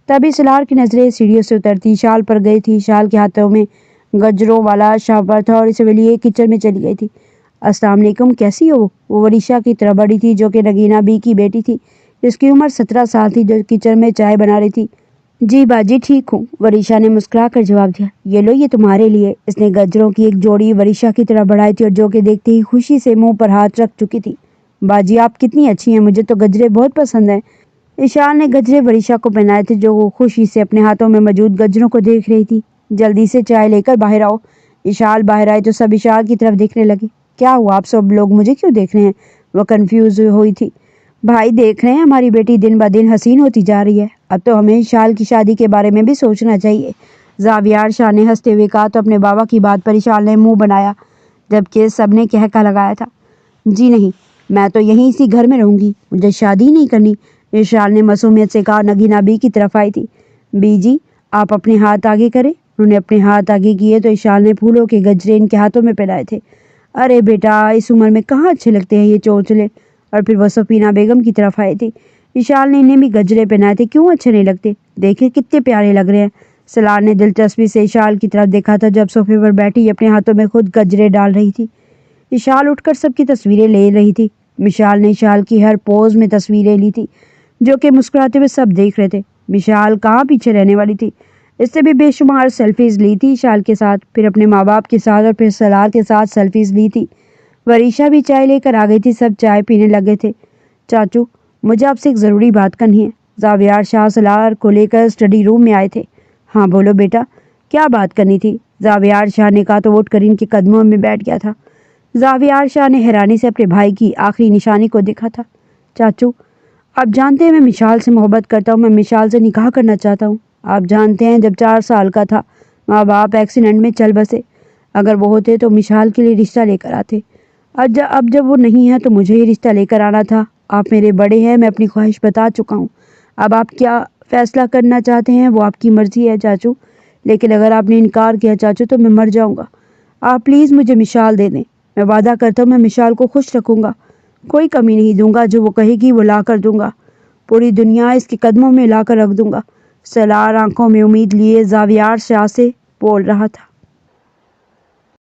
تبھی سلار کی نظریں سیڑھیوں سے اترتی شال پر گئی تھی۔ شال کے ہاتھوں میں گجروں والا شاور تھا اور اسے لیے کچن میں چلی گئی تھی۔ السلام علیکم، کیسی ہو؟ وہ وریشا کی طرح بڑی تھی جو کہ نگینہ بی کی بیٹی تھی۔ اس کی عمر 17 سال تھی، جو کچن میں چائے بنا رہی تھی۔ جی باجی ٹھیک ہوں، وریشا نے مسکرا کر جواب دیا۔ یہ لو، یہ تمہارے لیے۔ اس نے گجروں کی ایک جوڑی وریشا کی طرف بڑھائی تھی اور جو کہ دیکھتے ہی خوشی سے منہ پر ہاتھ رکھ چکی تھی۔ باجی آپ کتنی اچھی ہیں، مجھے تو گجرے بہت پسند ہیں۔ اشال نے گجرے وریشا کو پہنائے تھے جو وہ خوشی سے اپنے ہاتھوں میں موجود گجروں کو دیکھ رہی تھی۔ جلدی سے چائے لے کر باہر آؤ۔ اشال باہر آئے تو سب اشال کی طرف دیکھنے لگے۔ کیا ہوا، آپ سب لوگ مجھے کیوں دیکھ رہے ہیں؟ وہ کنفیوز ہوئی تھی۔ بھائی دیکھ رہے ہیں ہماری بیٹی دن بہ دن حسین ہوتی جا رہی ہے، اب تو ہمیں اشال کی شادی کے بارے میں بھی سوچنا چاہیے۔ زاویار شاہ نے ہنستے ہوئے کہا تو اپنے بابا کی بات پر اشال نے منہ بنایا، جبکہ سب نے کہکا لگایا تھا۔ جی نہیں، میں تو یہیں اسی گھر میں رہوں گی، مجھے شادی نہیں کرنی، اشال نے معصومیت سے کہا۔ نگینہ بی کی طرف آئی تھی۔ بی جی آپ اپنے ہاتھ آگے کریں۔ انہوں نے اپنے ہاتھ آگے کیے تو اشال نے پھولوں کے گجرے ان کے ہاتھوں میں پہنائے تھے۔ ارے بیٹا، اس عمر میں کہاں اچھے لگتے ہیں یہ چونچلے۔ اور پھر وہ سفینہ بیگم کی طرف آئی تھی۔ اشال نے انہیں بھی گجرے پہنائے تھے، کیوں اچھے نہیں لگتے؟ دیکھیں کتنے پیارے لگ رہے ہیں۔ سلار نے دلچسپی سے اشال کی طرف دیکھا تھا جب صوفے پر بیٹھی اپنے ہاتھوں میں خود گجرے ڈال رہی تھی۔ اشال اٹھ کر سب کی تصویریں لے رہی تھی۔ مشال نے اشال کی ہر پوز میں تصویریں لی تھی جو کہ مسکراتے ہوئے سب دیکھ رہے تھے۔ مشال کہاں پیچھے رہنے والی تھی، اس نے بھی بے شمار سیلفیز لی تھی اشال کے ساتھ، پھر اپنے ماں باپ کے ساتھ اور پھر سلار کے ساتھ سیلفیز لی تھی۔ وریشا بھی چائے لے کر آ گئی تھی، سب چائے پینے لگے تھے۔ چاچو مجھے آپ سے ایک ضروری بات کرنی ہے۔ زاویار شاہ سلار کو لے کر اسٹڈی روم میں آئے تھے۔ ہاں بولو بیٹا، کیا بات کرنی تھی؟ زاویار شاہ نے کہا تو اٹھ کر ان کے قدموں میں بیٹھ گیا تھا۔ زاویار شاہ نے حیرانی سے اپنے بھائی کی آخری نشانی کو دیکھا تھا۔ چاچو آپ جانتے ہیں میں مشال سے محبت کرتا ہوں، میں مشال سے نکاح کرنا چاہتا ہوں۔ آپ جانتے ہیں جب 4 سال کا تھا ماں باپ ایکسیڈنٹ میں چل بسے، اگر وہ ہوتے تو مشال کے لیے رشتہ لے کر آتے۔ اب جب وہ نہیں ہے تو مجھے ہی رشتہ لے کر آنا تھا۔ آپ میرے بڑے ہیں، میں اپنی خواہش بتا چکا ہوں، اب آپ کیا فیصلہ کرنا چاہتے ہیں وہ آپ کی مرضی ہے چاچو، لیکن اگر آپ نے انکار کیا چاچو تو میں مر جاؤں گا۔ آپ پلیز مجھے مشال دے دیں، میں وعدہ کرتا ہوں میں مشال کو خوش رکھوں گا، کوئی کمی نہیں دوں گا، جو وہ کہے گی وہ لا کر دوں گا، پوری دنیا اس کے قدموں میں لا کر رکھ دوں گا۔ سلار آنکھوں میں امید لیے زاویار شاہ سے بول رہا تھا۔